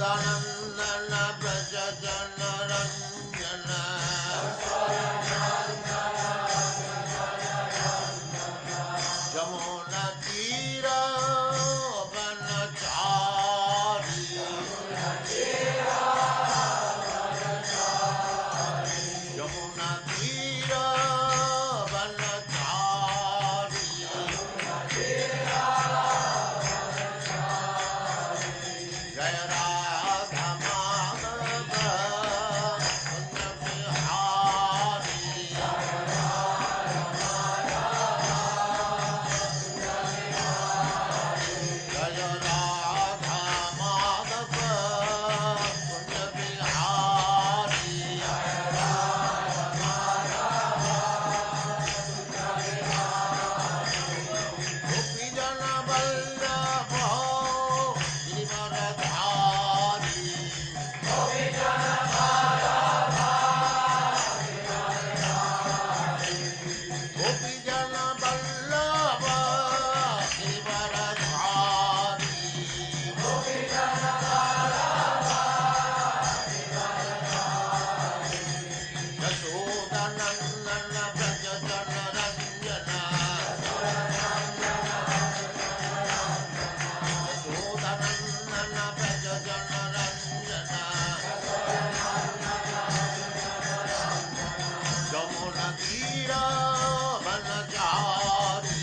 यशोदनन्दन व्रज जनरञ्जन यमुनतीरवनचारी जय राधा माधव कुंज बिहारी जय राधा माधव कुंज बिहारी गोपी जन वल्लभ गिरिवरधारी गोपी जन वल्लभ गिरिवरधारी यशोदनन्दन व्रज जनरञ्जन यशोदनन्दन व्रज जनरञ्जन यमुनतीरवनचारी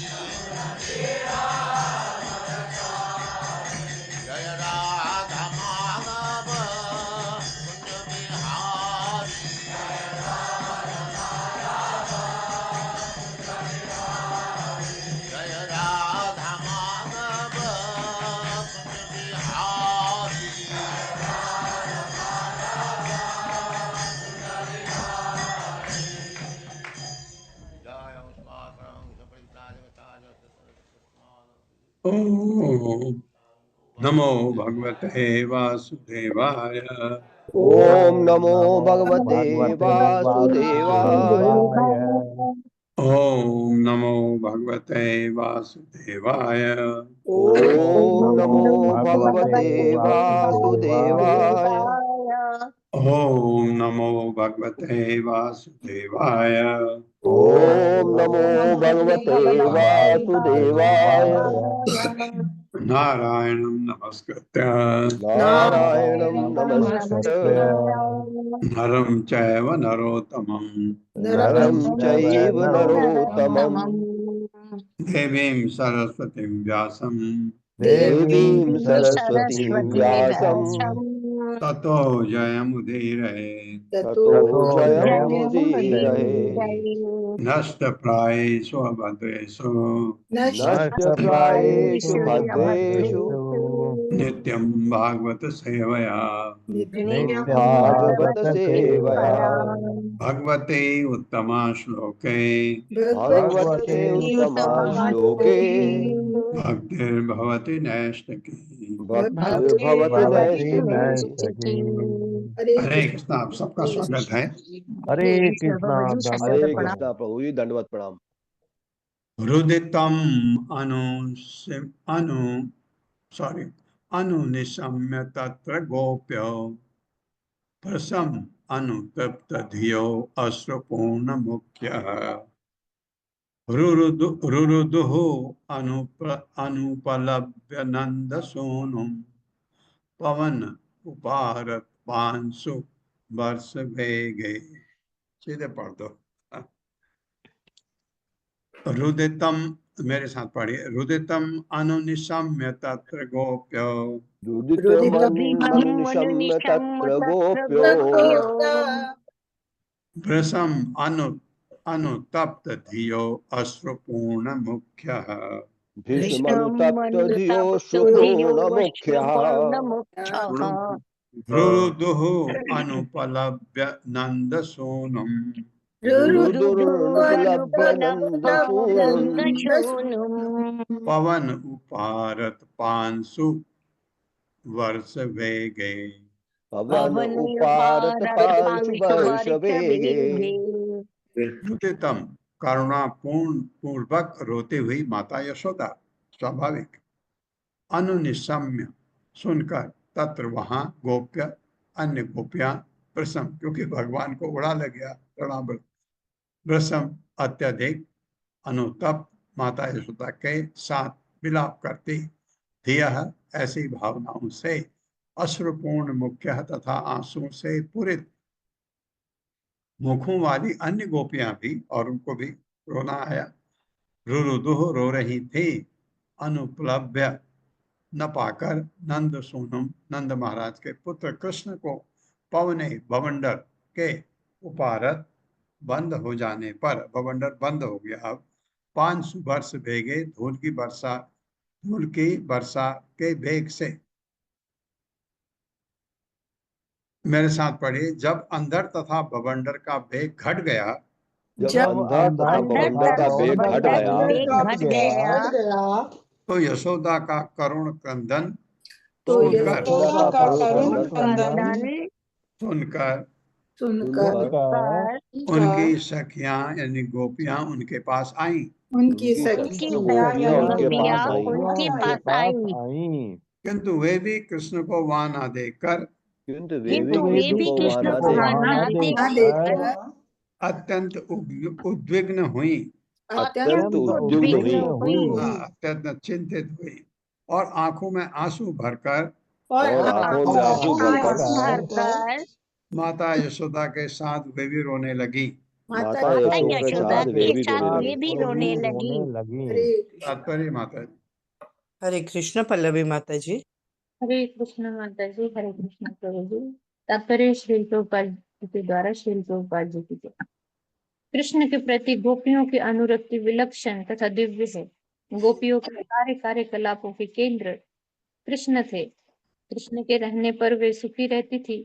जय राधा माधव कुंज बिहारी जय राधा माधव कुंज बिहारी जय स्वासं सपरिताजगताज ओम नमो भगवते वासुदेवाय। ओम नमो भगवते वासुदेवाय। ओम नमो भगवते वासुदेवाय। ओम नमो भगवते वासुदेवाय। ओम नमो भगवते वासुदेवाय। ओम नमो भगवते वासुदेवाय। नारायणं नमस्कृत्य नारायणं नमस्कृत्य नरं चैव नरोत्तमं नरं चैव नरोत्तमं देवीं सरस्वतीं व्यासं देवीं सरस्वतीं व्यासं ततो जयमुदीरये। ततो जयमुदीरये। नष्टप्रायेषु अभद्रेषु नष्टप्रायेषु भद्रेषु नित्यं भागवत सेवया भागवत सेवया भगवते उत्तमा श्लोके भगवते उत्तमा श्लोके भक्तिर्भवति नैष्ठिकी। भक्तिर्भवति नैष्ठिकी। हरे कृष्ण। आप सबका स्वागत है। हरे कृष्णा। हरे कृष्णा। प्रभु जी दंडवत प्रणाम। रुदितम अनुनिशम्य तत्र गोप्यो प्रसम अनुतप्त धियो अश्रुपूर्ण मुख्यः रुरुदुः अनुपलभ्य नंद सोनुम पवन उपारत पांशु वर्ष वेगे। सीधे पढ़ दो। रुदितम, मेरे साथ पढ़िए। रुदितम अनुनिशम्य तत्र गोप्यो रुदितमनुनिशम्य तत्र गोप्यो भृशम अनुतप्त धियो अश्रुपूर्ण मुख्यः भीष्मनुतप्त धियो सुपूर्ण मुख्यः रुरुदुः अनुपलभ्य नंद सोनुम रुरुदुरुपलभ्य नन्दसूनुम् पवन उपारत पांशु वर्ष वेगे। पवन उपारत पांशु वर्ष वेगे। रुदितम, करुणा पूर्वक रोती हुई माता यशोदा। स्वाभाविक। अनुनिशम्य, सुनकर तत्र वहां गोप्य अन्य गोपियां प्रसम, क्योंकि भगवान को उड़ा लग गया तृणावृत, प्रसम अत्यधिक अनुतप्त माता यशोदा के साथ विलाप करती, धिया ऐसी भावनाओं से, अश्रुपूर्ण मुख्य तथा आंसू से पूरित मुखों वाली अन्य गोपियां भी, और उनको भी रोना आया, रुरुदुह रो रही थी, अनुपलभ्य न पाकर नंद सोनम, नंद महाराज के पुत्र कृष्ण को पवने बवंडर के उपारत बंद हो जाने पर, बवंडर बंद हो गया अब, 500 वर्ष भेगे धूल की वर्षा के वेग से, मेरे साथ पढ़िए, जब अंधर तथा बवंडर का वेग घट गया, जब अंधर तथा बवंडर का वेग घट गया, घट गया तो यशोदा का करुण क्रंदन तो सुनकर यशोदा का करुण क्रंदन क्रंदन सुनकर सुनकर उनकी सखियां यानी गोपियां उनके पास आईं, उनकी सखियां सखियां उनके पास आई, उनके पास आई, किंतु वे भी कृष्ण को वहां ना देखकर किंतु वे भी कृष्ण को वहां न देखकर देखकर अत्यंत उद्विग्न हुई, अत्यंत उद्विग्न हुई अत्यंत चिंतित हुई, और आंखों में आंसू भरकर और आंखों में आंसू भरकर माता यशोदा के साथ वे भी रोने लगी। माता यशोदा के साथ वे भी रोने लगी। तात्पर्य माता जी। हरे कृष्ण पल्लवी माता जी। हरे कृष्ण माता जी। हरे कृष्ण प्रभु जी। तात्पर्य श्री प्रभुपाद जी के द्वारा श्री प्रभुपाद जी की जय। कृष्ण के प्रति गोपियों की अनुरक्ति विलक्षण तथा दिव्य है। गोपियों के सारे कार्यकलापों के केंद्र कृष्ण थे। कृष्ण के रहने पर वे सुखी रहती थी,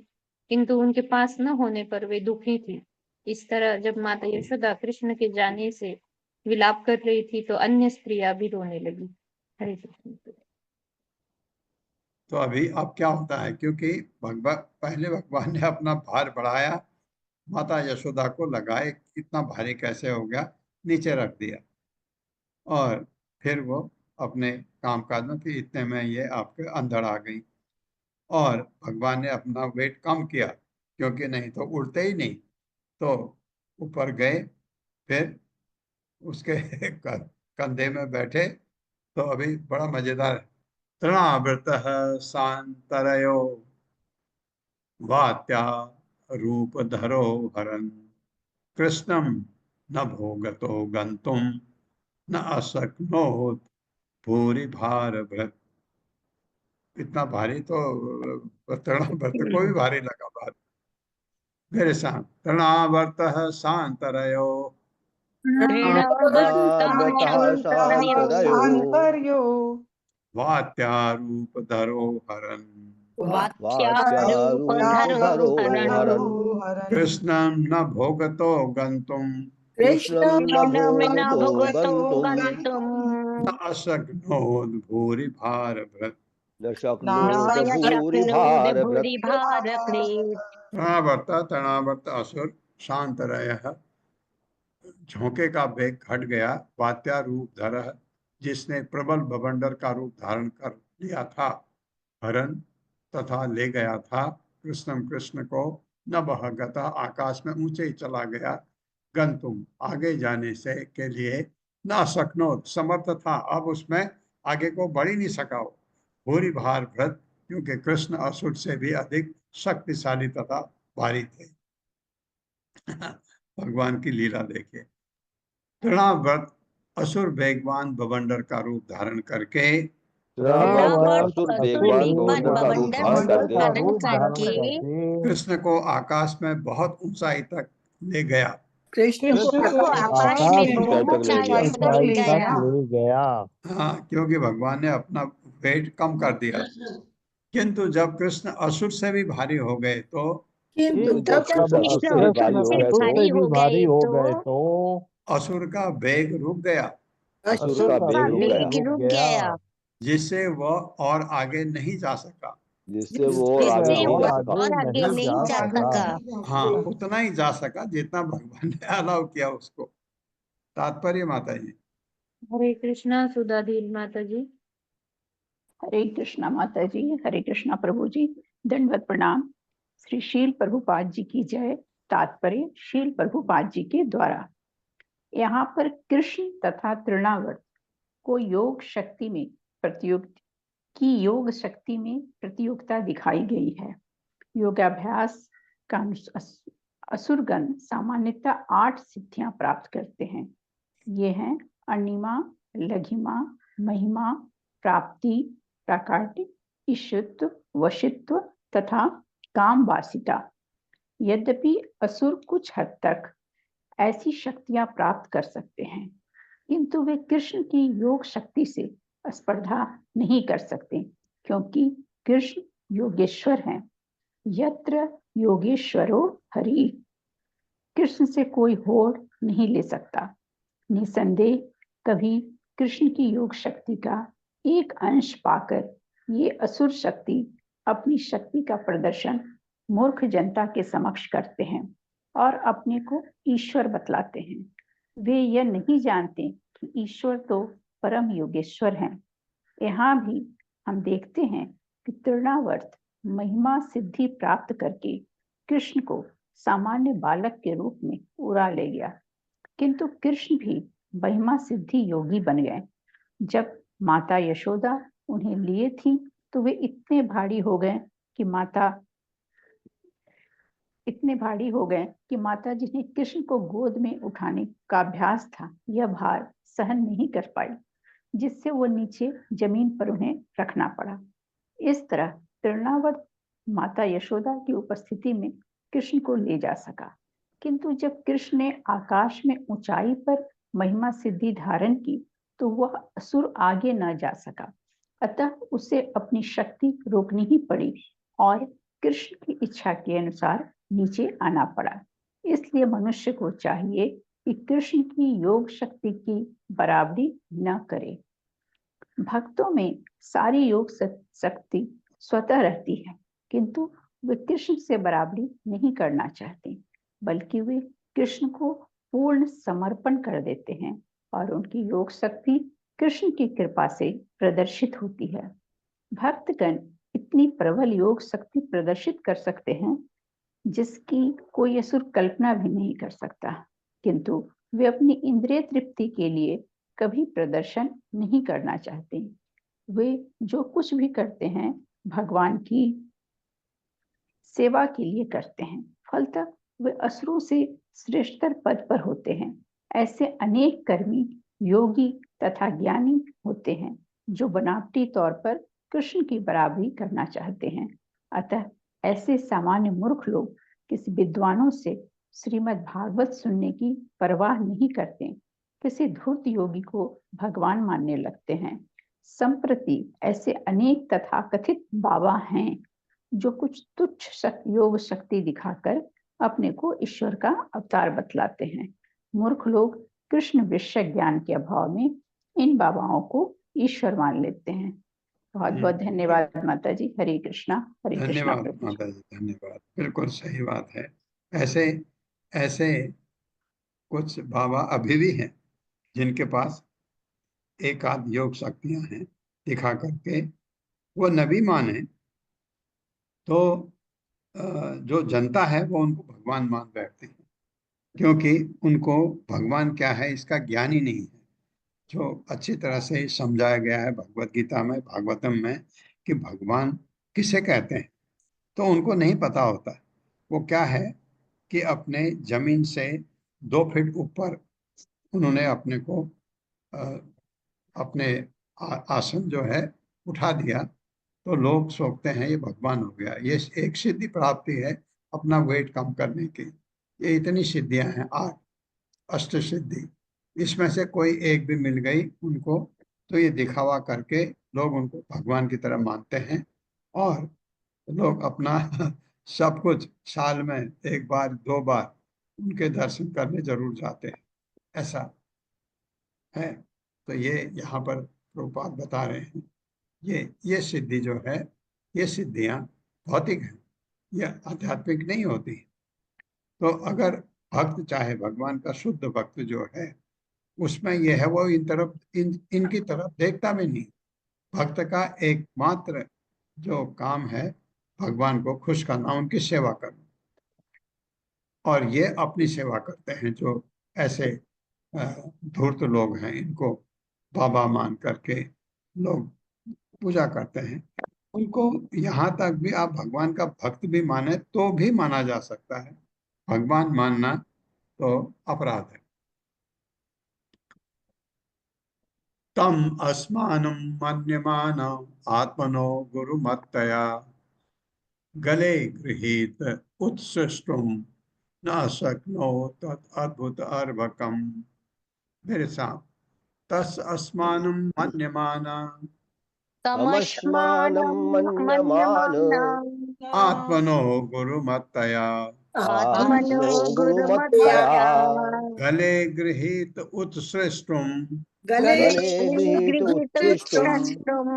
किंतु उनके पास न होने पर वे दुखी थी। इस तरह जब माता यशोदा कृष्ण के जाने से विलाप कर रही थी तो अन्य स्त्रियां भी रोने लगी। हरे कृष्ण। तो अभी अब क्या होता है, क्योंकि पहले भगवान ने अपना भार बढ़ाया, माता यशोदा को लगाए, इतना भारी कैसे हो गया, नीचे रख दिया, और फिर वो अपने काम काज में, फिर इतने में ये आपके अंदर आ गई, और भगवान ने अपना वेट कम किया, क्योंकि नहीं तो उड़ते ही नहीं, तो ऊपर गए, फिर उसके कंधे में बैठे। तो अभी बड़ा मजेदार है। तृणावृत शांतरयो वात्या रूपधरो हरन् कृष्णं न भोगतो गंतुम न अशक्नोत भूरि भार भृत। इतना भारी तो तृणावर्त को भी भारी लगा बात। मेरे साथ तृणावर्त शांतरयो शांतर्यो वात्या रूपधरो हरन् वात्यारूपधरो हरन् कृष्णं न भोगतो गंतुम कृष्णं न भोगतो गन्तुं न अशक्नोत भूरि भार भृत। न शक्नोत भूरि भार भृत्। तृणावर्त असुर शांतरयः, झोंके का वेग घट गया, वात्या रूप धरः, जिसने प्रबल बवंडर का रूप धारण कर लिया था, हरन तथा ले गया था, कृष्णम कृष्ण को, न बहगता आकाश में ऊंचे ही चला गया, गंतुम आगे जाने से के लिए, न शक्नोत समर्थ था, अब उसमें आगे को बढ़ ही नहीं सका हो, भूरि भार भृत, क्योंकि कृष्ण असुर से भी अधिक शक्तिशाली तथा भारी थे। भगवान की लीला देखिए। तृणावर्त असुर वेगवान बवंडर का रूप धारण करके असुर वेगवान बवंडर का रूप धारण करके कृष्ण को आकाश में बहुत ऊंचाई तक ले गया। कृष्ण को आकाश में बहुत ऊंचाई तक ले गया। हाँ, क्योंकि भगवान ने अपना वेट कम कर दिया। किंतु जब कृष्ण असुर से भी भारी हो गए तो जब कृष्ण असुर से भारी हो गए तो असुर का वेग रुक गया, असुर का वेग रुक गया, जिससे वह और आगे नहीं जा सका। जिससे वो और आगे नहीं जा सका। हाँ, उतना ही जा सका जितना भगवान ने अलाउ किया उसको। तात्पर्य माता जी। हरे कृष्णा। सुधाधीर माता जी। हरे कृष्णा माता जी, हरे कृष्णा प्रभु जी, दंडवत प्रणाम। श्री शील प्रभुपाद जी की जय। तात्पर्य शील प्रभुपाद जी के द्वारा। यहाँ पर कृष्ण तथा तृणावर्त को योग शक्ति में प्रतियोगिता दिखाई गई है। योगाभ्यास का असुरगण सामान्यतः 8 सिद्धियां प्राप्त करते हैं। ये हैं अणिमा, लघिमा, महिमा, प्राप्ति, प्राकाटिक, ईशुत्व, वशित्व तथा कामवासिता। यद्यपि असुर कुछ हद तक ऐसी शक्तियां प्राप्त कर सकते हैं, किंतु वे कृष्ण की योग शक्ति से स्पर्धा नहीं कर सकते, क्योंकि कृष्ण योगेश्वर हैं। यत्र योगेश्वरो हरि, कृष्ण से कोई होड़ नहीं ले सकता। निसंदेह कभी कृष्ण की योग शक्ति का एक अंश पाकर ये असुर शक्ति अपनी शक्ति का प्रदर्शन मूर्ख जनता के समक्ष करते हैं और अपने को ईश्वर बतलाते हैं। वे यह नहीं जानते कि ईश्वर तो परम योगेश्वर हैं। यहाँ भी हम देखते हैं कि तृणावर्त महिमा सिद्धि प्राप्त करके कृष्ण को सामान्य बालक के रूप में उड़ा ले गया, किंतु कृष्ण भी महिमा सिद्धि योगी बन गए। जब माता यशोदा उन्हें लिए थी तो वे इतने भारी हो गए कि माता जिन्हें कृष्ण को गोद में उठाने का अभ्यास था, यह भार सहन नहीं कर पाई, जिससे वो नीचे जमीन पर उन्हें रखना पड़ा। इस तरह तृणावर्त माता यशोदा की उपस्थिति में कृष्ण को ले जा सका, किंतु जब कृष्ण ने आकाश में ऊंचाई पर महिमा सिद्धि धारण की तो वह असुर आगे न जा सका, अतः उसे अपनी शक्ति रोकनी ही पड़ी और कृष्ण की इच्छा के अनुसार नीचे आना पड़ा। इसलिए मनुष्य को चाहिए कि कृष्ण की योग शक्ति की बराबरी न करे। भक्तों में सारी योग शक्ति स्वतः रहती है, किंतु वे कृष्ण से बराबरी नहीं करना चाहते, बल्कि वे कृष्ण को पूर्ण समर्पण कर देते हैं और उनकी योग शक्ति कृष्ण की कृपा से प्रदर्शित होती है। भक्तगण इतनी प्रबल योग शक्ति प्रदर्शित कर सकते हैं जिसकी कोई असुर कल्पना भी नहीं कर सकता, किंतु वे अपनी इंद्रिय तृप्ति के लिए कभी प्रदर्शन नहीं करना चाहते। वे जो कुछ भी करते हैं भगवान की सेवा के लिए करते हैं, फलतः वे असुरों से श्रेष्ठतर पद पर होते हैं। ऐसे अनेक कर्मी, योगी तथा ज्ञानी होते हैं जो बनावटी तौर पर कृष्ण की बराबरी करना चाहते हैं। अतः ऐसे सामान्य मूर्ख लोग किसी विद्वानों से श्रीमद् भागवत सुनने की परवाह नहीं करते, किसी धूर्त योगी को भगवान मानने लगते हैं। संप्रति ऐसे अनेक तथाकथित बाबा हैं जो कुछ तुच्छ योग शक्ति दिखाकर अपने को ईश्वर का अवतार बतलाते हैं। मूर्ख लोग कृष्ण विषय ज्ञान के अभाव में इन बाबाओं को ईश्वर मान लेते हैं। बहुत बहुत धन्यवाद माता जी। हरे कृष्णा। हरे कृष्णा। धन्यवाद माता जी, धन्यवाद। बिल्कुल सही बात है। ऐसे ऐसे कुछ बाबा अभी भी हैं जिनके पास एक आध योग शक्तियां हैं दिखा करके वो नबी माने तो जो जनता है वो उनको भगवान मान बैठती है, क्योंकि उनको भगवान क्या है इसका ज्ञान ही नहीं है। जो अच्छी तरह से समझाया गया है भगवत गीता में, भागवतम में, कि भगवान किसे कहते हैं, तो उनको नहीं पता होता। वो क्या है कि अपने जमीन से 2 फीट ऊपर उन्होंने अपने को अपने आसन जो है उठा दिया, तो लोग सोचते हैं ये भगवान हो गया। ये एक सिद्धि प्राप्ति है अपना वेट कम करने की। ये इतनी सिद्धियां हैं, 8 अष्ट सिद्धि, इसमें से कोई एक भी मिल गई उनको तो ये दिखावा करके लोग उनको भगवान की तरह मानते हैं और लोग अपना सब कुछ साल में 1 बार 2 बार उनके दर्शन करने जरूर जाते हैं, ऐसा है। तो ये यहाँ पर प्रभुपाद बता रहे हैं ये सिद्धि जो है, ये सिद्धियां भौतिक हैं, ये आध्यात्मिक नहीं होती। तो अगर भक्त चाहे भगवान का शुद्ध भक्त जो है उसमें ये है वो इनकी तरफ देखता भी नहीं, भक्त का एकमात्र जो काम है भगवान को खुश करना, उनकी सेवा करना। और ये अपनी सेवा करते हैं जो ऐसे धूर्त लोग हैं, इनको बाबा मान करके लोग पूजा करते हैं। उनको यहाँ तक भी आप भगवान का भक्त भी माने तो भी माना जा सकता है, भगवान मानना तो अपराध है। तम अस्मानं मन्यमान आत्मनो गुरुमत्तया गले गृहीत उत्सृष्टुम न शक्नो तत् अद्भुत अर्भकम। मेरे साथ, तस् अस्मानं मन्यमान तमश्मानं मन्यमान मन्यमाना आत्मनो गुरुमत्तया आत्मनो आत्मनो गुरुमत्तया गले गृहीत उत्सृष्टुम गले गले गृहीत गृहीत उत्सृष्टुम उत्सृष्टुम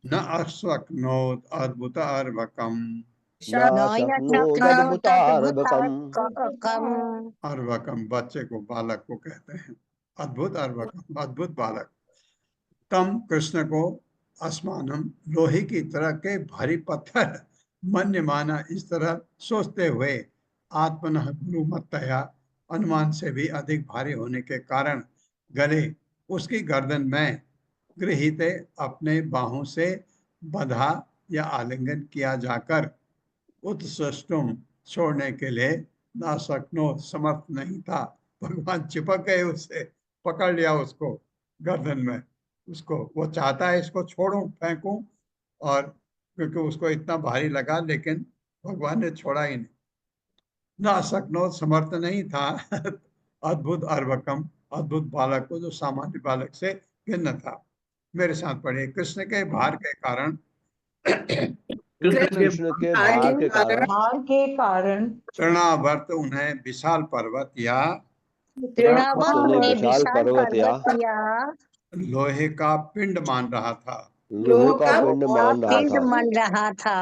न अशक्नोत अद्भुत अर्भकम। न शक्नोदद्भुतार्भकम्। अर्भकम बच्चे को, बालक को कहते हैं। अद्भुत अर्भकम, अद्भुत बालक। तम कृष्ण को आसमानम लोहे की तरह के भारी पत्थर मन्य माना, इस तरह सोचते हुए आत्मन गुरुमत्तया अनुमान से भी अधिक भारी होने के कारण गले उसकी गर्दन में गृहीते अपने बाहों से बंधा या आलिंगन किया जाकर उत्सृष्टुम छोड़ने के लिए ना सकनो समर्थ नहीं था। भगवान चिपक गए उससे, पकड़ लिया उसको गर्दन में। उसको वो चाहता है इसको छोड़ूं, फेंकूं, और क्योंकि उसको इतना भारी लगा, लेकिन भगवान ने छोड़ा ही नहीं। ना सकनो समर्थ नहीं था अद्भुत अर्भकम, अद्भुत बालक को जो सामान्य बालक से भिन्न था। मेरे साथ पढ़िए। कृष्ण के भार के कारण कृष्ण के भार के कारण तृणावर्त उन्हें विशाल पर्वत या तृणावर्त उन्हें ने विशाल विशाल पर्वत या पर्वत या लोहे का पिंड मान रहा था। लोहे का पिंड मान रहा पिंड था। मन रहा था।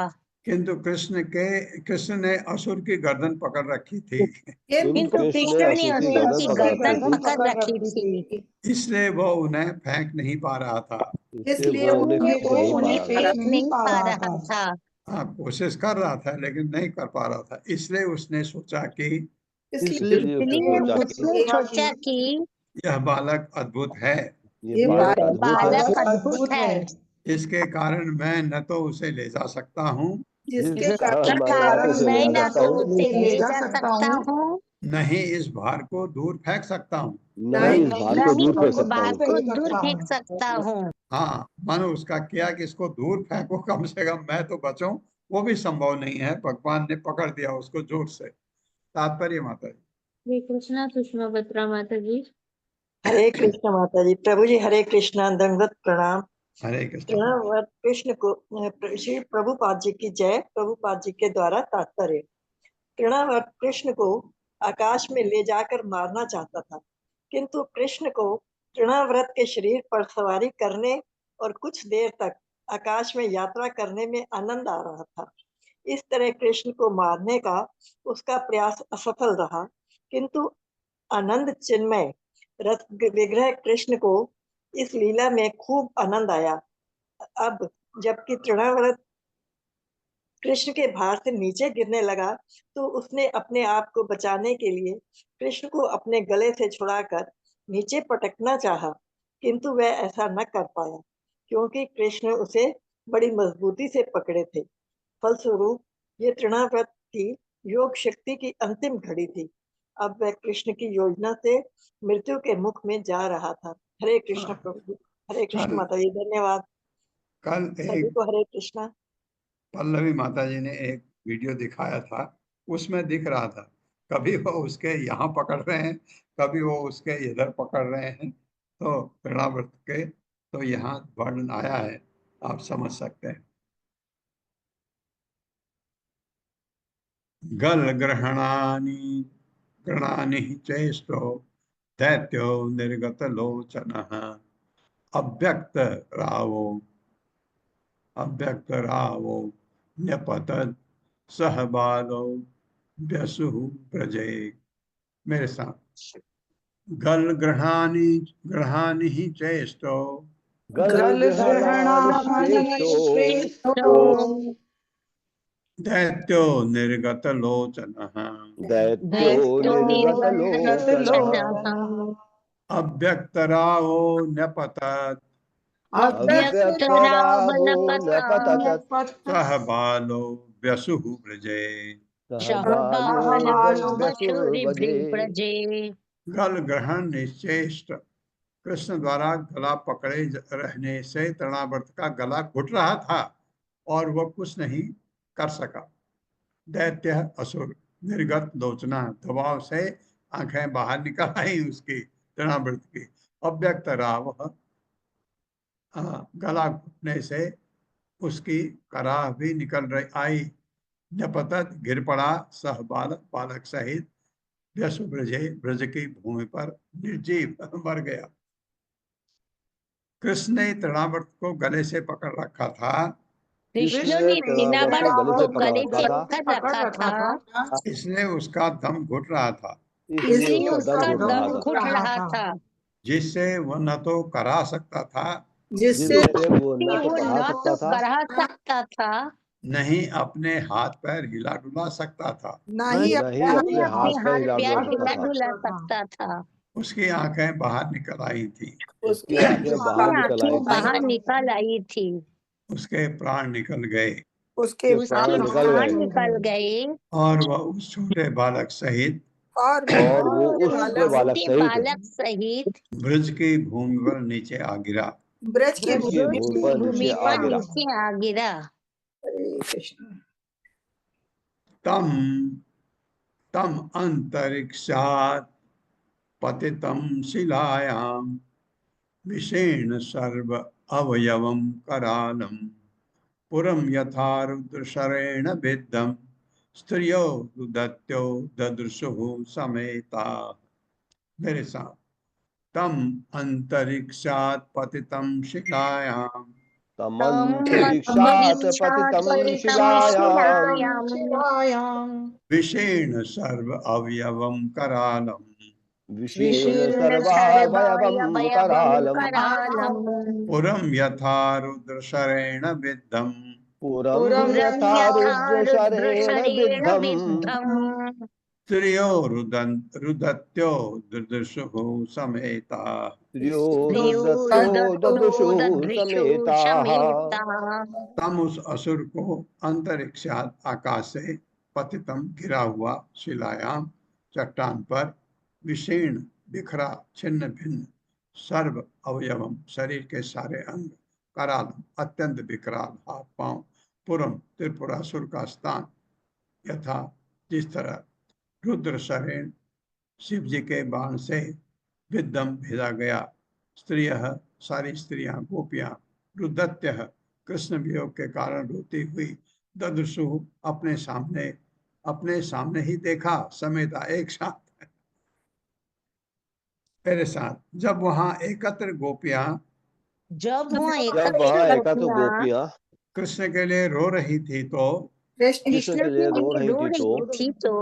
किंतु कृष्ण ने असुर की गर्दन पकड़ रखी थी, किंतु कृष्ण ने कृष्ण ने असुर की असुर गर्दन की पकड़ रखी गर्दन थी, पकड़ रखी थी, इसलिए वो उन्हें फेंक नहीं पा रहा था। इसलिए वो उन्हें फेंक वो नहीं पा उन्हें रहा था। फेंक नहीं पा रहा था। हाँ, कोशिश कर रहा था लेकिन नहीं कर पा रहा था। इसलिए उसने सोचा कि इसलिए उसने इसलिए सोचा कि उसने सोचा कि यह बालक अद्भुत है, ये बालक अद्भुत है, बालक अद्भुत है, इसके कारण मैं न तो उसे ले जा सकता हूँ, जिसके जिसके कारण मैं ना तो कारण उसे ले मैं जा न सकता तो हूँ, उसे ले जा सकता हूँ, न ही इस भार को दूर फेंक सकता हूँ। नहीं इस भार न को ही दूर फेंक इस सकता बात हूँ। को दूर फेंक सकता हूँ। हाँ, मन उसका किया कि इसको दूर फेंको, कम से कम मैं तो बचूं, वो भी संभव नहीं है। भगवान ने पकड़ दिया उसको जोर से। तात्पर्य माता जी। श्री कृष्णा सुषमा बत्रा माता जी। हरे कृष्ण माता जी। प्रभु जी हरे कृष्णा, दंडवत प्रणाम। हरे कृष्ण। तृणावर्त कृष्ण को श्री प्रभुपाद जी की जय। प्रभुपाद जी के द्वारा तात्पर्य। तृणावर्त कृष्ण को आकाश में ले जाकर मारना चाहता था, किंतु कृष्ण को तृणाव्रत के शरीर पर सवारी करने और कुछ देर तक आकाश में यात्रा करने में आनंद आ रहा था। इस तरह कृष्ण को मारने का उसका प्रयास असफल रहा, किंतु आनंद चिन्मय रस विग्रह कृष्ण को इस लीला में खूब आनंद आया। अब जबकि तृणाव्रत कृष्ण के भार से नीचे गिरने लगा, तो उसने अपने आप को बचाने के लिए कृष्ण को अपने गले से छुड़ाकर नीचे पटकना चाहा, किंतु वह ऐसा न कर पाया, क्योंकि कृष्ण उसे बड़ी मजबूती से पकड़े थे। फलस्वरूप ये तृणाव्रत की योग शक्ति की अंतिम घड़ी थी। अब वह कृष्ण की योजना से मृत्यु के मुख में जा रहा था। हरे कृष्ण प्रभु। हरे कृष्ण माता जी। धन्यवाद कल सभी एक को। हरे कृष्णा। पल्लवी माता जी ने एक वीडियो दिखाया था, उसमें दिख रहा था कभी वो उसके यहाँ पकड़ रहे हैं, कभी वो उसके इधर पकड़ रहे हैं। तो तृणावर्त के तो यहाँ वर्णन आया है, आप समझ सकते हैं। गल ग्रहणानि गृणानि चेष्टो दैत्यो निर्गत लोचन अव्यक्त रावो अव्यक्त रावो न्यपतत सह बालो व्यसु ब्रजे। मेरे साथ। गल ग्रहानि ग्रहानि ही चेष्टो गलग्रहणाविशेषो दैत्यो निर्गत लोचन दैत्यो निर्गतलोचनः अव्यक्तरावो न्यपतत् अव्यक्तरावो न्यपतत् सह बालो व्यसुः ब्रजे सहबालो गल ग्रहण निश्चेष्ट। कृष्ण द्वारा गला पकड़े रहने से तृणावर्त का गला घुट रहा था और वह कुछ नहीं कर सका। दैत्य असुर निर्गत लोचना, दबाव से आंखें बाहर निकल आई उसकी तृणावर्त की। अव्यक्त राव, गला घुटने से उसकी कराह भी निकल रही आई। नपतत, गिर पड़ा, सह बालक, बालक सहित, व्यसु ब्रजे, ब्रज की भूमि पर निर्जीव मर गया। कृष्ण ने तृणावर्त को गले से पकड़ रखा था, इसलिए उसका दम घुट रहा था, जिससे वह न तो करा सकता था, जिससे वो न तो पढ़ा सकता था नहीं अपने हाथ पैर हिला डुला सकता था। नहीं अपने हाथ पैर हिला सकता था। उसकी आंखें बाहर निकल आई थी, उसकी आंखें बाहर निकल आई थी। उसके प्राण निकल गए उसके प्राण निकल गए और वह उस छोटे बालक सहित और वो उस बालक सहित ब्रज की भूमि पर नीचे आ गिरा। ब्रज की भूमि पर नीचे आ गिरा। हरे कृष्ण। तम तम अंतरिक्षात् पतितं शिलायां विषेण सर्व अवयवं करालं पुरं यथा रुद्रशरेण विद्धं स्त्रियो रुदत्यो ददृशुः समेता। मेरे साथ, तम अंतरिक्षात् पतितं शिलायां, तमंतरिक्षात् पतितं शिलायां विषेण सर्व अवयवं करालं विषेण सर्वावयवं करालम् पुरं यथा रुद्रशरेण विद्धं पुरं यथा रुद्रशरेण विद्धम् स्त्रियो रुदत्यो ददृशुः समेता। स्त्रियो रुदत्यो ददृशुः समेताः। तम उस असुर को अंतरिक्षात, आकाश से, पतितम गिरा हुआ, शिलायाम चट्टान पर, विषीर्ण बिखरा, छिन्न भिन्न, सर्व अवयवम शरीर के सारे अंग, करालम अत्यंत विकराल, हाथ पांव, पुरम त्रिपुरासुर का स्थान, यथा जिस तरह रुद्र शरेण शिव जी के बाण से विद्धम भेजा गया, स्त्रिय सारी स्त्रियां, गोपियां, रुदत्य कृष्ण वियोग के कारण रोती हुई, ददृशु अपने सामने ही देखा, समेता एक साथ, मेरे साथ। जब वहां एकत्र गोपियां कृष्ण के लिए रो रही थी तो कृष्ण के लिए रो रही थी तो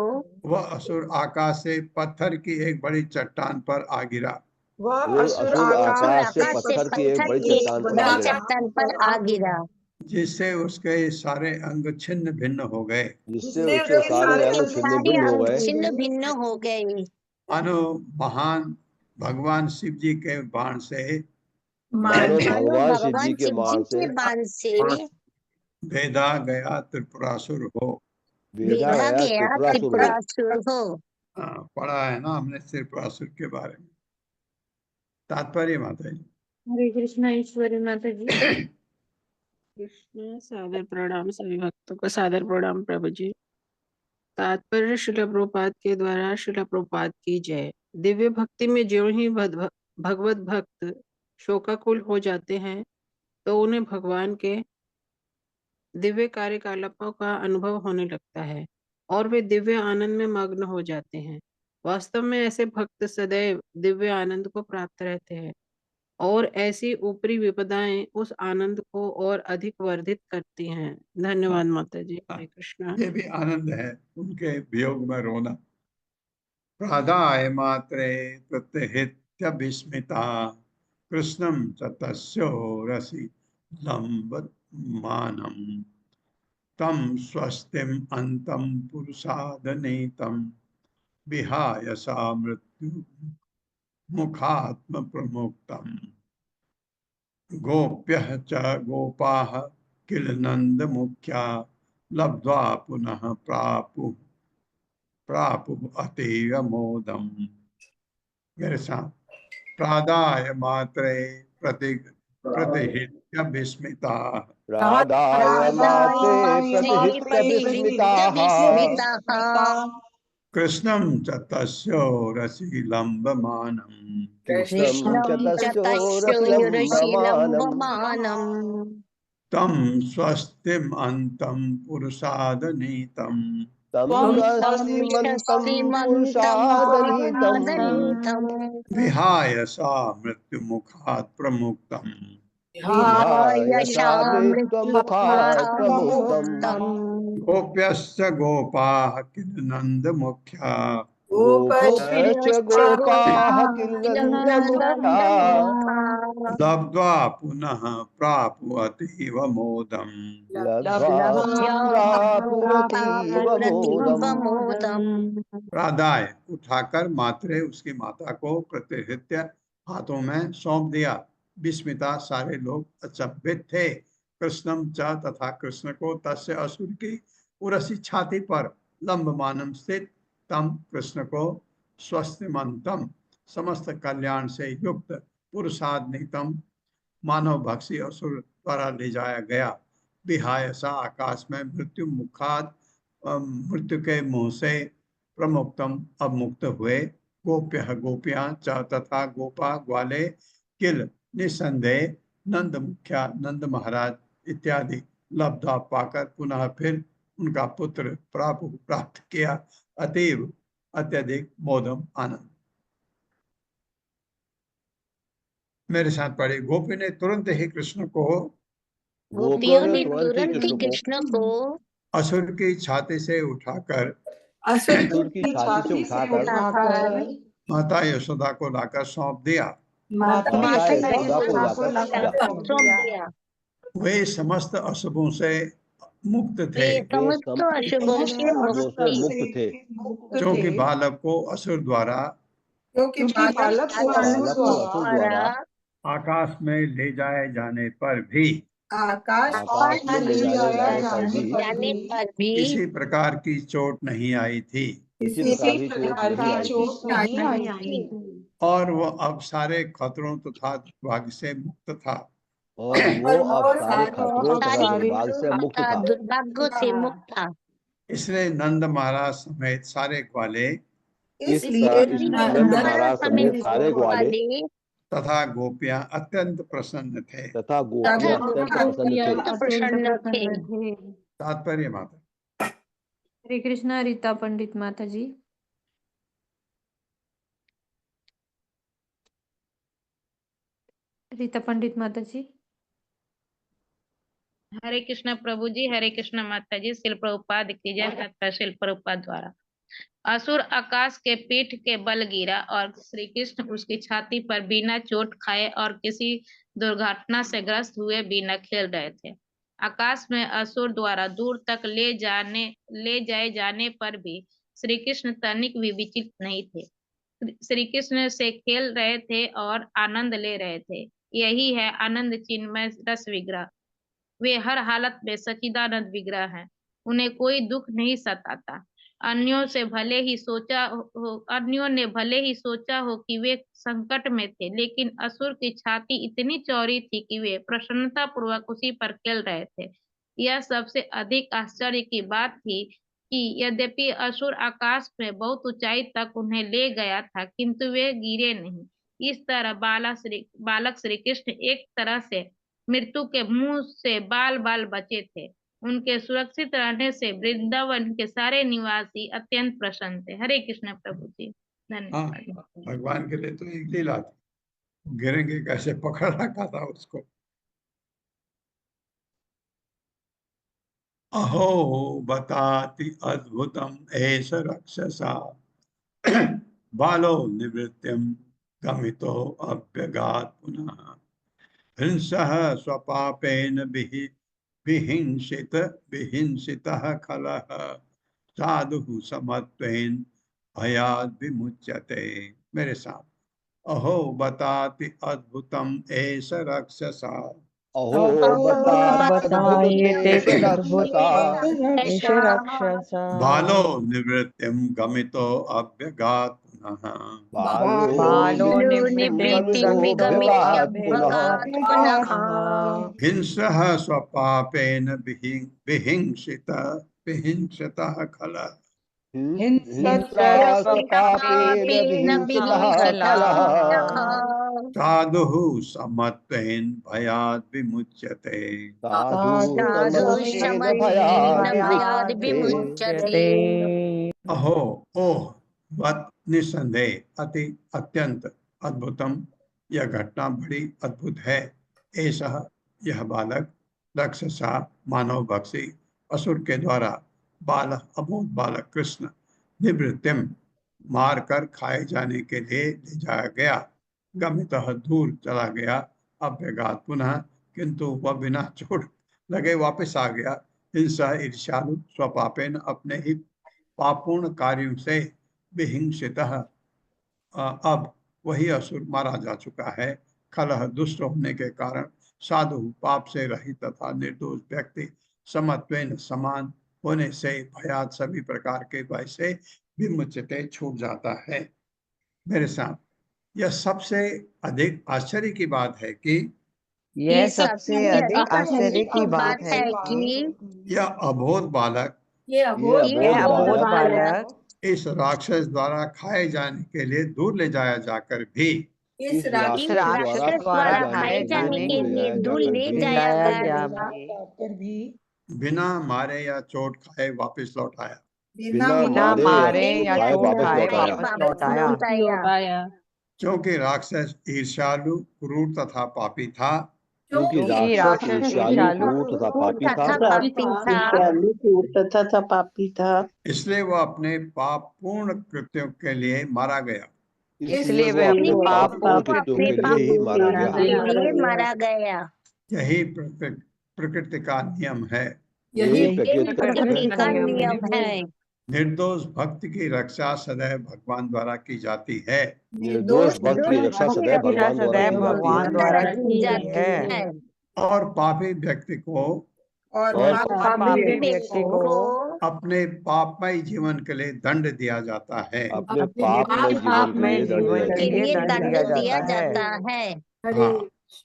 वह असुर आकाश से पत्थर की एक बड़ी चट्टान पर आ गिरा। वो असुर आकाश से पत्थर की एक बड़ी चट्टान पर आ गिरा, जिससे उसके सारे अंग छिन्न भिन्न हो गए। जिससे उसके सारे अंग छिन्न भिन्न हो गए। मानो महान भगवान शिव जी के बाण से, मानो भगवान शिव जी के बाण से भेदा गया त्रिपुरासुर हो। पढ़ा है ना हमने त्रिपुरासुर के बारे में। तात्पर्य माता जी। हरे कृष्णा। ईश्वरी माता जी। कृष्ण सादर प्रणाम, सभी भक्तों को सादर प्रणाम प्रभु जी। तात्पर्य श्रील प्रभुपाद के द्वारा श्रील प्रभुपाद की जय। दिव्य भक्ति में ज्यों ही भगवत भक्त शोकाकुल हो जाते हैं तो उन्हें भगवान के दिव्य कार्यकलापों का अनुभव होने लगता है और वे दिव्य आनंद में मग्न हो जाते हैं। वास्तव में ऐसे भक्त सदैव दिव्य आनंद को प्राप्त रहते हैं और ऐसी ऊपरी विपदाएं उस आनंद को और अधिक वर्धित करती हैं। धन्यवाद माता जी। हरे कृष्णा। ये भी आनंद है उनके वियोग में रोना। प्रादाय मात्रे प्रत्यहित्य विस्मिता कृष्णं च तस्यो रसि लम्बमानं तं स्वस्तिम् अन्तं पुरुषादनीतं विहाय सा मृत्यु मुखात्म प्रमुक्तम् गोप्यः च गोपाः किल नंद मुख्या लब्ध्वा पुनः प्रापुः अतीव मोदम्। मेरे साथ प्रादाय मात्रे प्रतिहित्य विस्मिता प्रादाय मात्रे प्रतिहित्य विस्मिताः कृष्णं च तस्यो रसि लम्बमानम् कृष्णं च तस्यो रसिलम्बमानम् तं स्वस्तिम् अन्तं पुरुषादनीतम् तं स्वस्तिमन्तं पुरुषादनीतं विहाय सा मृत्युमुखात् प्रमुक्तम् विहाय सा मृत्युमुखात् प्रमुक्तम् गोप्यश्च गोपाः किल नन्दमुख्या गोपश्च गोपाः किल नन्दमुख्या लब्ध्वा पुनः प्रापुः अतीव मोदम् लब्ध्वा प्रापुरतीव मोदम् प्रादाय उठाकर मात्रे उसकी माता को प्रतिहृत्य हाथों में सौंप दिया। विस्मिता सारे लोग अचंभित थे। कृष्णम च तथा कृष्ण को तस्य असुर की उरसी छाती पर लंबमानम स्थित तम कृष्ण को स्वस्तिमंतम समस्त कल्याण से युक्त पुरुषादनीतम मानव भक्षी असुर द्वारा ले जाया गया। विहाय सा आकाश में मृत्यु मुखात मृत्यु के मुंह से प्रमुक्तम अब मुक्त हुए। गोप्य गोपियां च तथा गोपा ग्वाले किल निसंदेह नंद मुख्या नंद महाराज इत्यादि लब्धा पाकर पुनः फिर उनका पुत्र प्राप्त किया अतीव अत्यधिक मोदम आनंद। मेरे साथ पढ़े। गोपी ने तुरंत ही कृष्ण को गोपियों ने तुरंत ही कृष्ण को असुर की छाती से उठाकर असुर की छाती से उठाकर माता यशोदा को लाकर सौंप दिया। माता यशोदा को लाकर सौंप दिया। वे समस्त अशुभों से मुक्त थे वे समस्त अशुभों से मुक्त थे क्योंकि बालक को असुर द्वारा बालक को असुर द्वारा आकाश में ले जाए जाने पर भी आकाश में ले जाने पर भी किसी प्रकार की चोट नहीं आई थी किसी प्रकार की चोट नहीं आई थी और वो अब सारे खतरों तथा दुर्भाग्य से मुक्त था। और वो अब सारे खतरों तथा दुर्भाग्य से मुक्त था दुर्भाग्य से मुक्त था। इसलिए नंद महाराज समेत सारे ग्वाले इसलिए नंद महाराज समेत सारे ग्वाले तथा गोपियां अत्यंत प्रसन्न थे। तथा गोपियां अत्यंत प्रसन्न थे। तात्पर्य माता। हरे कृष्णा। रीता पंडित माता जी। रीता पंडित माता जी। हरे कृष्णा प्रभु जी। हरे कृष्णा माता जी। शिल प्रभुपाद की जय। तथा शिल प्रभुपाद द्वारा असुर आकाश के पीठ के बल गिरा और श्री कृष्ण उसकी छाती पर बिना चोट खाए और किसी दुर्घटना से ग्रस्त हुए बिना खेल रहे थे। आकाश में असुर द्वारा दूर तक ले जाए जाने पर भी श्री कृष्ण तनिक भी विचलित नहीं थे। श्री कृष्ण से खेल रहे थे और आनंद ले रहे थे। यही है आनंद चिन्मय रस विग्रह। वे हर हालत में सच्चिदानंद विग्रह हैं। उन्हें कोई दुख नहीं सताता। अन्यों ने भले ही सोचा हो कि वे संकट में थे, लेकिन असुर की छाती इतनी चौड़ी थी कि वे प्रसन्नता पूर्वक उसी पर खेल रहे थे। यह सबसे अधिक आश्चर्य की बात थी कि यद्यपि असुर आकाश में बहुत ऊंचाई तक उन्हें ले गया था, किंतु वे गिरे नहीं। इस तरह बालक श्री कृष्ण एक तरह से मृत्यु के मुंह से बाल बाल बचे थे। उनके सुरक्षित रहने से वृंदावन के सारे निवासी अत्यंत प्रसन्न थे। हरे कृष्ण प्रभु जी। धन्यवाद। भगवान के लिए तो एक लीला थी। गिरेंगे कैसे पकड़ रखा था उसको। अहो बताति अद्भुतम एष रक्षसा बालो निवृत्तिम गमितो अभ्यगात् पुनः हिंसः स्वपापेन विहिंसितः खलः साधुः समत्वेन भयाद् विमुच्यते। मेरे साथ, अहो बताति अद्भुतम एष रक्षसा। अहो बतायेते अद्भुता एष राक्षसा बालो निवृत्तिं गमितो अभ्यगात् पुनः बालो निवृत्तिं गमितो अभ्यगात् पुनः हिंसः स्वपापेन विहिंसितः खलः हिंसया स्वपापेन विहिंसितः साधुः समत्वेन भयाद् विमुच्यते। अहो ओह वत निसंदेह अति अत्यंत अद्भुतम, यह घटना बड़ी अद्भुत है। ऐसा यह बालक राक्षसा मानव भक्षी असुर के द्वारा अबोध बालक कृष्ण निवृत्तिम मारकर खाए जाने के लिए ले जाया गया, गमितः दूर चला गया, अभ्यगात पुनः किंतु वह बिना चोट लगे वापस आ गया। हिंसा ईर्ष्यालु स्वपापेन अपने ही पापूर्ण कार्यों से विहिंसितः अब वही असुर मारा जा चुका है। खलह दुष्ट होने के कारण साधु पाप से रहित तथा निर्दोष व्यक्ति समत्वेन समान होने से भयात सभी प्रकार के भय से विमुचित छूट जाता है। मेरे साथ, यह सबसे अधिक आश्चर्य की बात है कि यह सबसे अधिक आश्चर्य की बात है कि यह अबोध बालक इस राक्षस द्वारा खाए जाने के लिए दूर ले जाया जाकर भी इस राक्षस द्वारा खाए जाने के लिए दूर ले जाया गया भी बिना मारे या चोट खाए वापस लौट आया। बिना मारे या चोट खाए वापस लौट आया। क्योंकि राक्षस ईर्ष्यालु क्रूर तथा पापी था। क्योंकि राक्षस ईर्ष्यालु तथा पापी था, इसलिए वह अपने पापपूर्ण कृत्यों के लिए मारा गया। इसलिए वह अपने पापपूर्ण कृत्यों के लिए ही मारा गया। यही प्रकृति का नियम है। यही प्रकृति का नियम है। निर्दोष भक्त की रक्षा सदैव भगवान द्वारा की जाती है। निर्दोष भक्त की रक्षा सदैव भगवान द्वारा की जाती है। और पापी व्यक्ति को अपने पापमय जीवन के लिए दंड दिया जाता है। अपने पापमय जीवन के लिए दंड दिया जाता है। हाँ,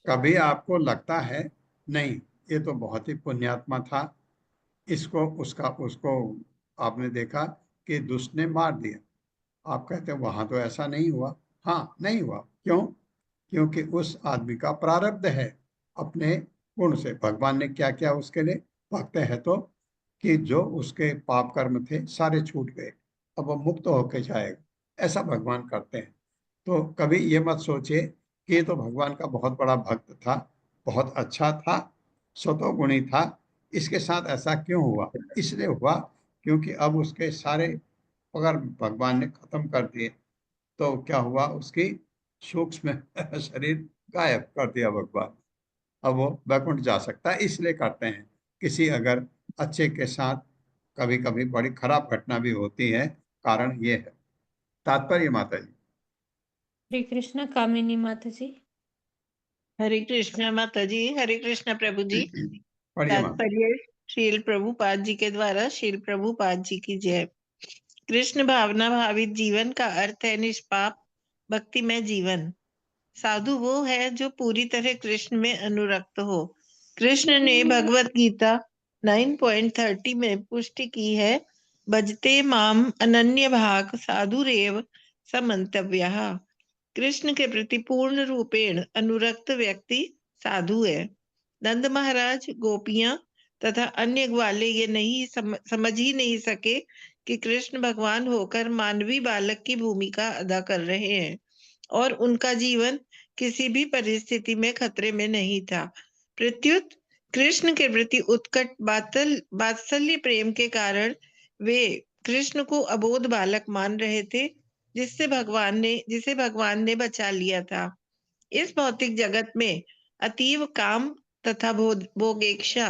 कभी आपको लगता है नहीं ये तो बहुत ही पुण्यात्मा था, उसको आपने देखा कि दुष्ट ने मार दिया, आप कहते हैं वहां तो ऐसा नहीं हुआ। हाँ, नहीं हुआ। क्यों? क्योंकि उस आदमी का प्रारब्ध है अपने गुण से। भगवान ने क्या क्या उसके लिए भक्त है तो कि जो उसके पाप कर्म थे सारे छूट गए, अब वो मुक्त होके जाएगा, ऐसा भगवान करते हैं। तो कभी ये मत सोचिए कि ये तो भगवान का बहुत बड़ा भक्त था, बहुत अच्छा था, सतोगुणी था, इसके साथ ऐसा क्यों हुआ? इसलिए हुआ क्योंकि अब उसके सारे अगर भगवान ने खत्म कर दिए तो क्या हुआ, उसकी सूक्ष्म शरीर गायब कर दिया भगवान, अब वो वैकुंठ जा सकता है। इसलिए करते हैं। किसी अगर अच्छे के साथ कभी कभी बड़ी खराब घटना भी होती है, कारण ये है। तात्पर्य माता जी। हरे कृष्ण कामिनी माता जी। हरे कृष्ण माता जी। हरे कृष्ण प्रभु जी। पढ़िए माता। तात्पर्य श्रील प्रभुपाद जी के द्वारा। श्रील प्रभुपाद जी की जय। कृष्ण भावना भावित जीवन का अर्थ है निष्पाप भक्तिमय जीवन। साधु वो है जो पूरी तरह कृष्ण में अनुरक्त हो। कृष्ण ने भगवत गीता 9.30 में पुष्टि की है, भजते माम अनन्य भाग साधुरेव समन्तव्यः। कृष्ण के प्रति पूर्ण रूपेण अनुरक्त व्यक्ति साधु है। नंद महाराज, गोपियां तथा अन्य ग्वाले ये नहीं समझ ही नहीं सके कि कृष्ण भगवान होकर मानवी बालक की भूमिका अदा कर रहे हैं और उनका जीवन किसी भी परिस्थिति में खतरे में नहीं था। प्रत्युत कृष्ण के प्रति उत्कट वात्सल्य प्रेम के कारण वे कृष्ण को अबोध बालक मान रहे थे जिसे भगवान ने बचा लिया था। इस भौतिक जगत में अतीव काम तथा भोगेच्छा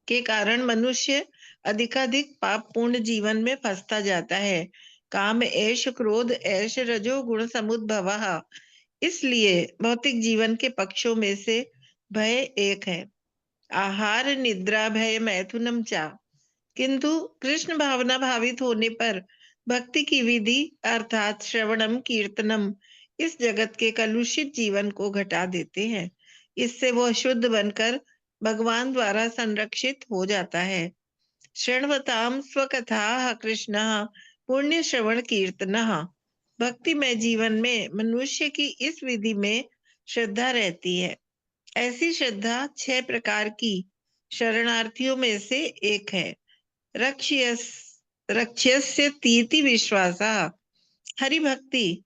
के कारण मनुष्य अधिकाधिक पाप पूर्ण जीवन में फंसता जाता है। काम ऐश क्रोध ऐश रजो गुण समुद्भवः। इसलिए भौतिक जीवन के पक्षों में से भय एक है, आहार निद्रा भय मैथुनम चा। किंतु कृष्ण भावना भावित होने पर भक्ति की विधि अर्थात श्रवणम कीर्तनम इस जगत के कलुषित जीवन को घटा देते हैं। इससे वह शुद्ध बनकर भगवान द्वारा संरक्षित हो जाता है। शृण्वताम स्वकथा कृष्ण पुण्य श्रवण कीर्तन। भक्तिमय जीवन में मनुष्य की इस विधि में श्रद्धा रहती है। ऐसी श्रद्धा 6 प्रकार की शरणार्थियों में से एक है। रक्ष्यस्य तीति विश्वासा। हरि भक्ति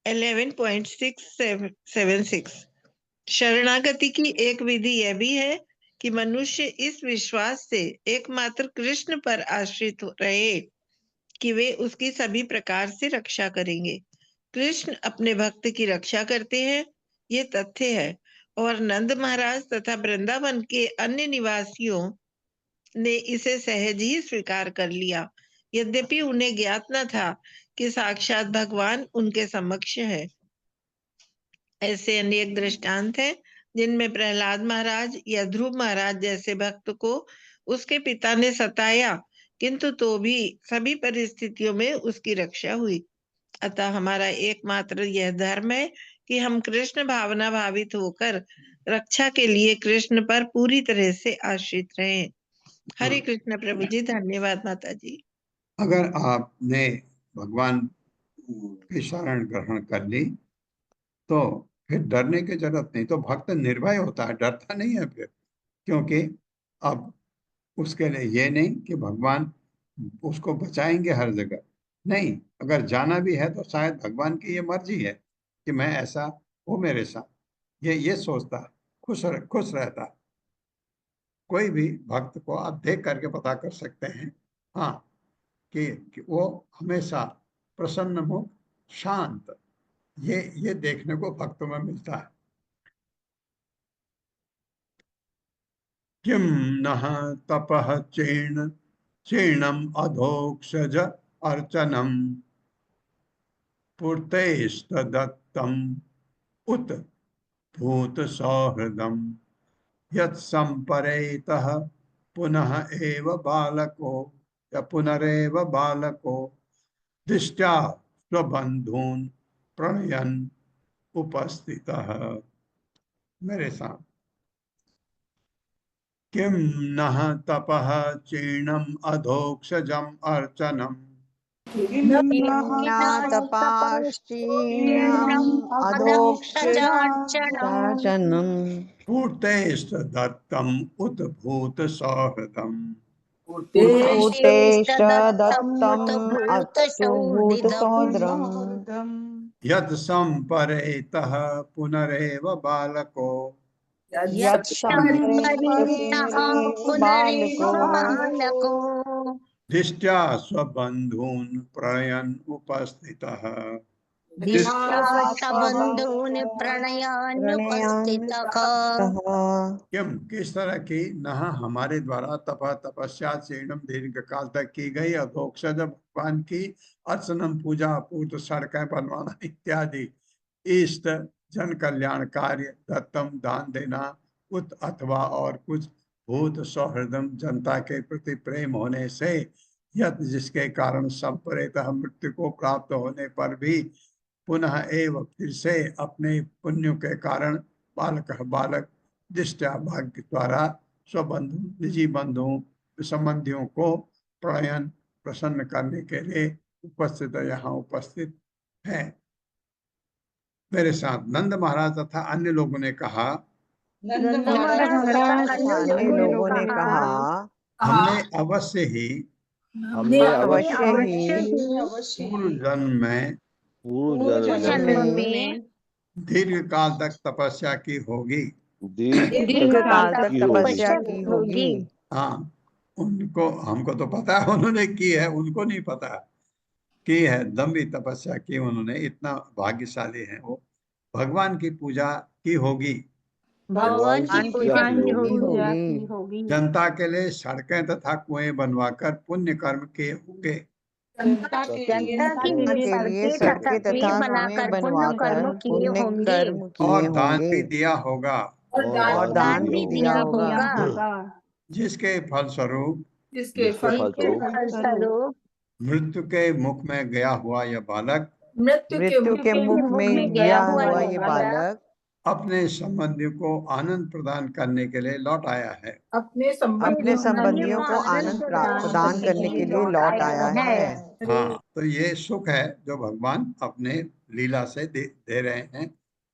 11.676। शरणागति की एक विधि यह भी है कि मनुष्य इस विश्वास से एकमात्र कृष्ण पर आश्रित रहे कि वे उसकी सभी प्रकार से रक्षा करेंगे। कृष्ण अपने भक्त की रक्षा करते हैं, ये तथ्य है, और नंद महाराज तथा वृंदावन के अन्य निवासियों ने इसे सहज ही स्वीकार कर लिया, यद्यपि उन्हें ज्ञात न था कि साक्षात भगवान उनके समक्ष है। ऐसे अनेक दृष्टांत हैं जिनमें प्रहलाद महाराज या ध्रुव महाराज जैसे भक्त को उसके पिता ने सताया, किंतु तो भी सभी परिस्थितियों में उसकी रक्षा हुई। अतः हमारा एकमात्र यह धर्म है कि हम कृष्ण भावना भावित होकर रक्षा के लिए कृष्ण पर पूरी तरह से आश्रित रहें। हरे कृष्ण प्रभु जी। धन्यवाद माता जी। अगर आपने भगवान की शरण ग्रहण कर ली तो फिर डरने की जरूरत नहीं। तो भक्त निर्भय होता है, डरता नहीं है फिर, क्योंकि अब उसके लिए ये नहीं कि भगवान उसको बचाएंगे हर जगह। नहीं, अगर जाना भी है तो शायद भगवान की ये मर्जी है कि मैं ऐसा हो मेरे साथ, ये सोचता, खुश रहता। कोई भी भक्त को आप देख करके पता कर सकते हैं, हाँ, कि वो हमेशा प्रसन्न मुख शांत, ये देखने को भक्तों में मिलता है। किम नः तपः चीर्णम अधोक्षज अर्चनम पूर्तेस्तदत्तम उत भूत सौहृदम यत्संपरेतः पुनः एव बालको या पुनरेव बालको दृष्ट्या स्वबंधून प्रणयन उपस्थितः। मेरे साथ किम नः तपः चीर्णम अधोक्षजम अर्चनम अधोक्षजार्चनम् पूर्तेस्तदत्तम उत भूत सौहृदम यत् संपरेतः पुनरेव बालको दृष्ट्या स्वबंधून प्रणयन उपस्थितः। किम किस तरह की नह हमारे द्वारा तपस्या चीर्णम दीर्घ काल तक की गई अधोक्षज भगवान की अर्चनम पूजा पूर्त सड़कें बनवाना इत्यादि इष्ट जन कल्याण कार्य दत्तम दान देना उत अथवा और कुछ भूत सौहृदम जनता के प्रति प्रेम होने से यत जिसके कारण संपरेतः मृत्यु को प्राप्त होने पर भी पुनः एवं फिर से अपने पुण्यों के कारण बालक दृष्टा भाग्य द्वारा स्वबंधु निजी बंधुओं संबंधियों को प्रणयन प्रसन्न करने के लिए यहाँ उपस्थित है। मेरे साथ नंद महाराज तथा अन्य लोगों ने कहा, हमने अवश्य ही पूर्व जन्म में दीर्घ काल तक तपस्या की होगी। हाँ, उनको हमको तो पता है उन्होंने की है, उनको नहीं पता की है, लंबी तपस्या की उन्होंने, इतना भाग्यशाली है वो। भगवान की पूजा की होगी, भगवान की पूजा की होगी। जनता के लिए सड़कें तथा कुएं बनवाकर पुण्य कर्म किए होंगे, जनता के लिए सड़कें तथा कुएं बनाकर पुण्य कर्म किए होंगे और दान भी दिया होगा, और दान भी दिया होगा, जिसके फलस्वरूप जिसके फलस्वरूप फलस्वरूप मृत्यु के मुख में गया हुआ यह बालक मृत्यु के मुख में गया हुआ ये बालक अपने संबंधियों को आनंद प्रदान करने के लिए लौट आया है। अपने संबंधियों को आनंद प्रदान करने के लिए लौट आया है। हाँ, तो ये सुख है जो भगवान अपने लीला से दे रहे हैं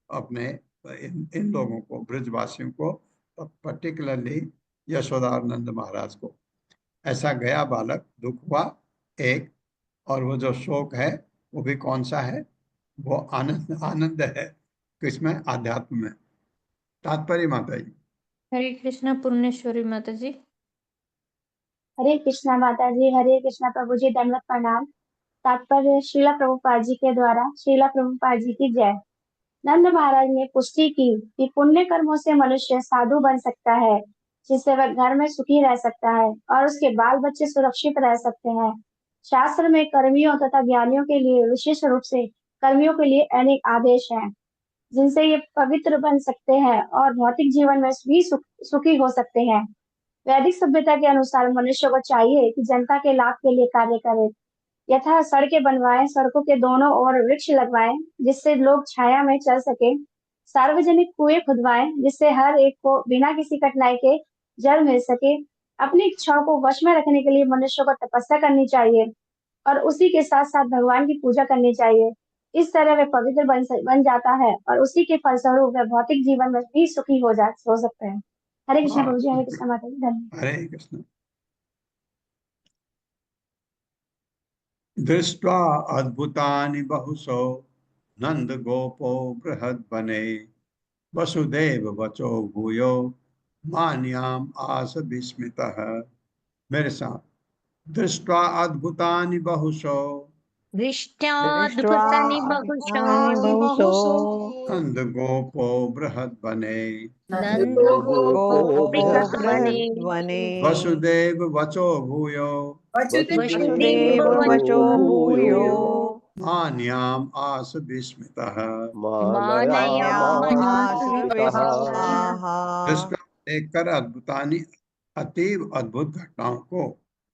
अपने इन लोगों को, ब्रजवासियों को, पर्टिकुलरली यशोदानंद महाराज को। ऐसा गया बालक दुख हुआ एक, और वो जो शोक है वो भी कौन सा है? वो आनंद है। किसमें? आध्यात्म में। तात्पर्य माता जी। हरे कृष्णा पूर्णेश्वरी माता जी। हरे कृष्णा माता जी, हरे कृष्णा प्रभु जी, दंडवत प्रणाम। तात्पर्य श्रीला प्रभुपाद जी के द्वारा श्रीला प्रभुपाद जी की जय। नंद महाराज ने पुष्टि की कि पुण्य कर्मों से मनुष्य साधु बन सकता है, जिससे वह घर में सुखी रह सकता है और उसके बाल बच्चे सुरक्षित रह सकते हैं। शास्त्र में कर्मियों तथा ज्ञानियों के लिए विशेष रूप से कर्मियों के लिए अनेक आदेश हैं, जिनसे ये पवित्र बन सकते हैं और भौतिक जीवन में भी सुखी हो सकते हैं। वैदिक सभ्यता के अनुसार मनुष्य को चाहिए कि जनता के लाभ के लिए कार्य करे, यथा सड़कें बनवाएं, सड़कों के दोनों ओर वृक्ष लगवाएं जिससे लोग छाया में चल सके, सार्वजनिक कुएं खुदवाएं जिससे हर एक को बिना किसी कठिनाई के जल मिल सके। अपनी इच्छाओं को वश में रखने के लिए मनुष्य को तपस्या करनी चाहिए और उसी के साथ साथ भगवान की पूजा करनी चाहिए। इस तरह वह पवित्र बन जाता है और उसी के फलस्वरूप वह भौतिक जीवन में भी सुखी हो सकते हैं। हरे कृष्ण प्रभु जी, हरे कृष्ण माता जी, धन्यवाद। हरे कृष्ण। दृष्ट्वा अद्भुतानि बहुशो नंद गोपो बृहद बने, वसुदेव वचो भूयो मान्याम आस विस्मितः। मेरे साथ। दृष्ट्वा अद्भुतानि बहुशो दृष्ट्वाद्भुतानि बहुशो नंद गोपो बृहद बने, नन्दगोपो बृहत् वने, वसुदेव वचो भूयो वसुदेव वचो भूयो मान्याम आस विस्मितः। देखकर अद्भुतानि अतीव अद्भुत घटनाओं को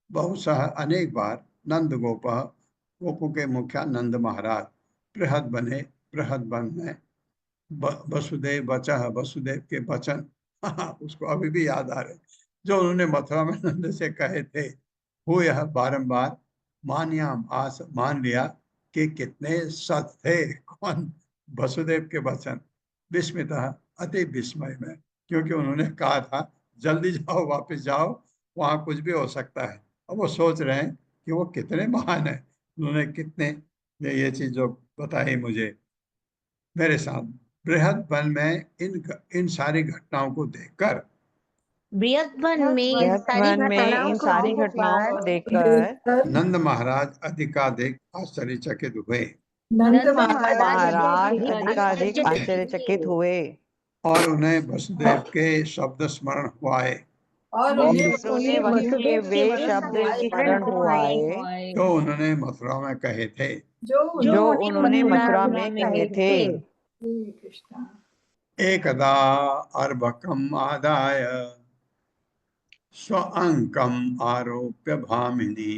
बहुशः अनेक बार नंद गोपों के मुखिया नंद महाराज बृहद वन में वसुदेव वचः, वसुदेव के वचन उसको अभी भी याद आ रहे, जो उन्होंने मथुरा में नंद से कहे थे, वो यह बारंबार मान्याम आस, मान लिया कि कितने सत थे। कौन? वसुदेव के वचन। विस्मित, अति विस्मय में, क्योंकि उन्होंने कहा था जल्दी जाओ, वापस जाओ, वहां कुछ भी हो सकता है। अब वो सोच रहे हैं कि वो कितने महान है, उन्होंने कितने ये चीज जो बताई मुझे। मेरे साथ बृहद वन में इन सारी घटनाओं को देखकर, बृहद वन में इन सारी घटनाओं को देखकर नंद महाराज अधिकाधिक आश्चर्यचकित हुए। नंद महाराज अधिकाधिक आश्चर्यचकित हुए और उन्हें वसुदेव के शब्द स्मरण हुआए, और उन्हें वसुदेव के वे शब्द स्मरण हुआए जो उन्होंने मथुरा में कहे थे, जो उन्होंने मथुरा में कहे थे। एकदा अर्भकम आदाय स्वअंकम आरोप्य भामिनी,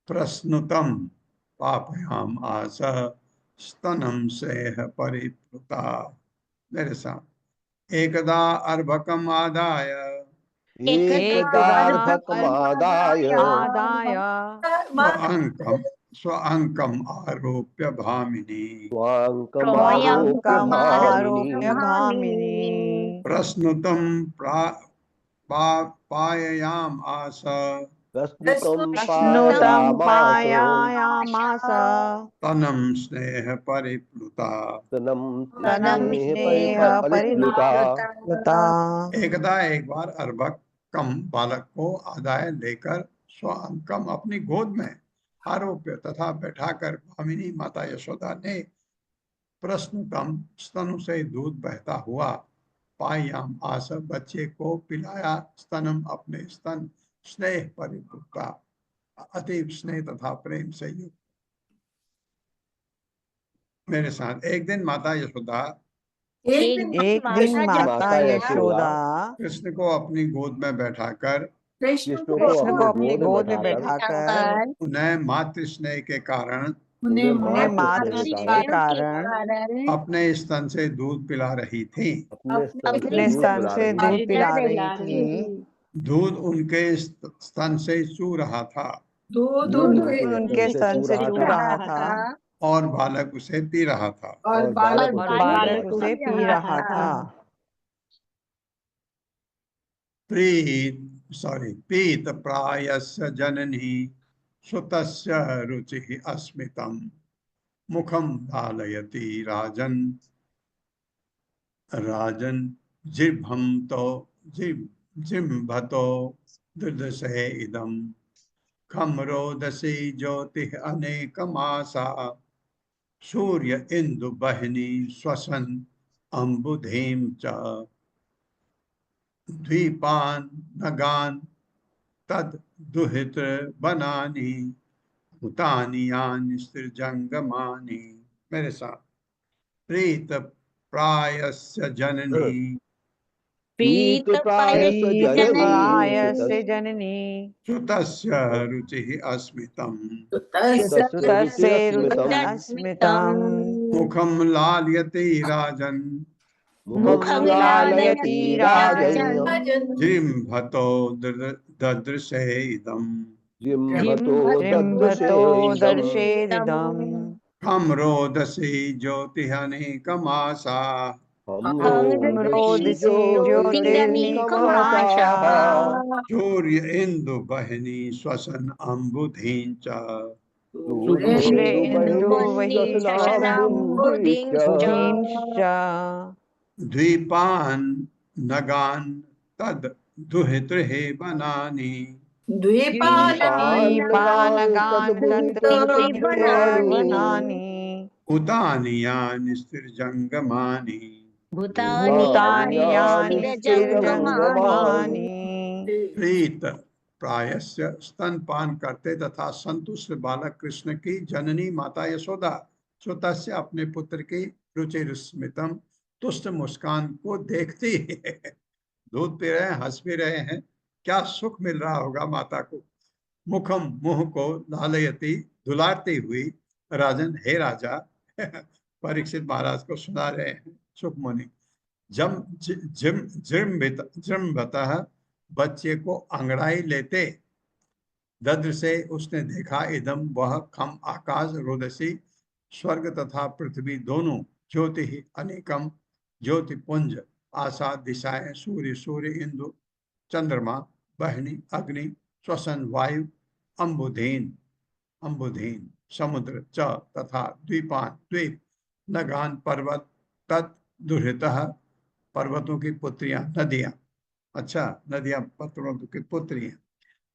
प्रश्नुतम पापयाम आस स्तनम सेह परिप्लुता। मेरे साथ। एकदा अर्भकम आदाय स्वअंकम आरोप्य भामिनी, प्रश्नुतम पाययाम आस तनम स्नेह परिप्लुता। एकदा एक बार अर्भक कम बालक को आदाय लेकर स्वअंकम अपनी गोद में आरोप्य तथा बैठाकर भामिनी माता यशोदा ने प्रश्नकम स्तनों से दूध बहता हुआ पायाम आस बच्चे को पिलाया। स्तनम अपने स्तन स्नेह परिपूर्णता अतीब स्नेह तथा प्रेम से युक्त। मेरे साथ एक दिन माता यशोदा एक दिन माता यशोदा कृष्ण को अपनी गोद में बैठाकर कृष्ण को अपनी गोद में बैठाकर उन्हें मातृ स्नेह के कारण उन्हें मातृ स्नेह के कारण अपने स्तन से दूध पिला रही थी। अपने स्तन से दूध पिला रही थी। दूध उनके स्तन से चू रहा था। दूध उनके स्तन से चू रहा था और बालक उसे पी रहा था। और बालक उसे पी रहा था। पीत प्रायस्य जननी सुतस्य रुचि अस्मितम मुखम धालयति राजन जिह्वं तो जिह्वतो दुर्दशे इदम खम्रोदसी ज्योतिः अनेकमासा सूर्य इंदु बहिनी श्वसन अम्बुधीम च द्वीपान नगान तद दुहित बनानी भूतानि यानि स्त्रीजंगमानि। मेरे साथ प्रीत प्रायस्य जननी प्रीत प्रायस्य जननी सुतस्य रुचिः अस्मितम् सुतस्य रुचिः अस्मितम् मुखं लालयति राजन् मुखं लालयति राजन् जिह्वतो ददृशे इदम् जिह्वतो दर्शेदिदम् खं रोदसी ज्योतिः अनेकमासा रोदसी ज्योतिर्निकमाशा सूर्य इंदु बहिनी श्वसन अम्बुधीं च द्वीपान नगान तद दुहितृः बनानि भूतानि यानि स्त्रीजंगमानि प्रीत प्रायस्य स्तनपान करते तथा संतुष्ट बालक कृष्ण की जननी माता यशोदा सुतस्य अपने पुत्र की रुचिर स्मितम तुष्ट मुस्कान को देखती है। दूध पी रहे हैं, हंस भी रहे हैं, क्या सुख मिल रहा होगा माता को। मुखम मुंह को लालयती दुलारती हुई राजन हे राजा परीक्षित महाराज को सुना रहे हैं सुख मुनि। जृंभतः बच्चे को अंगड़ाई लेते दद्र से उसने देखा इदम वह खम आकाश रोदसी स्वर्ग तथा पृथ्वी दोनों ज्योति ही अनेकम ज्योतिपुंज आशा दिशाएं सूर्य इंदु चंद्रमा बहिनी अग्नि श्वसन वायु अम्बुधीन समुद्र च तथा द्वीप नगान पर्वत तत् दुहितः पर्वतों की पुत्रियां नदियां। अच्छा, नदियां पर्वतों की पुत्रियां।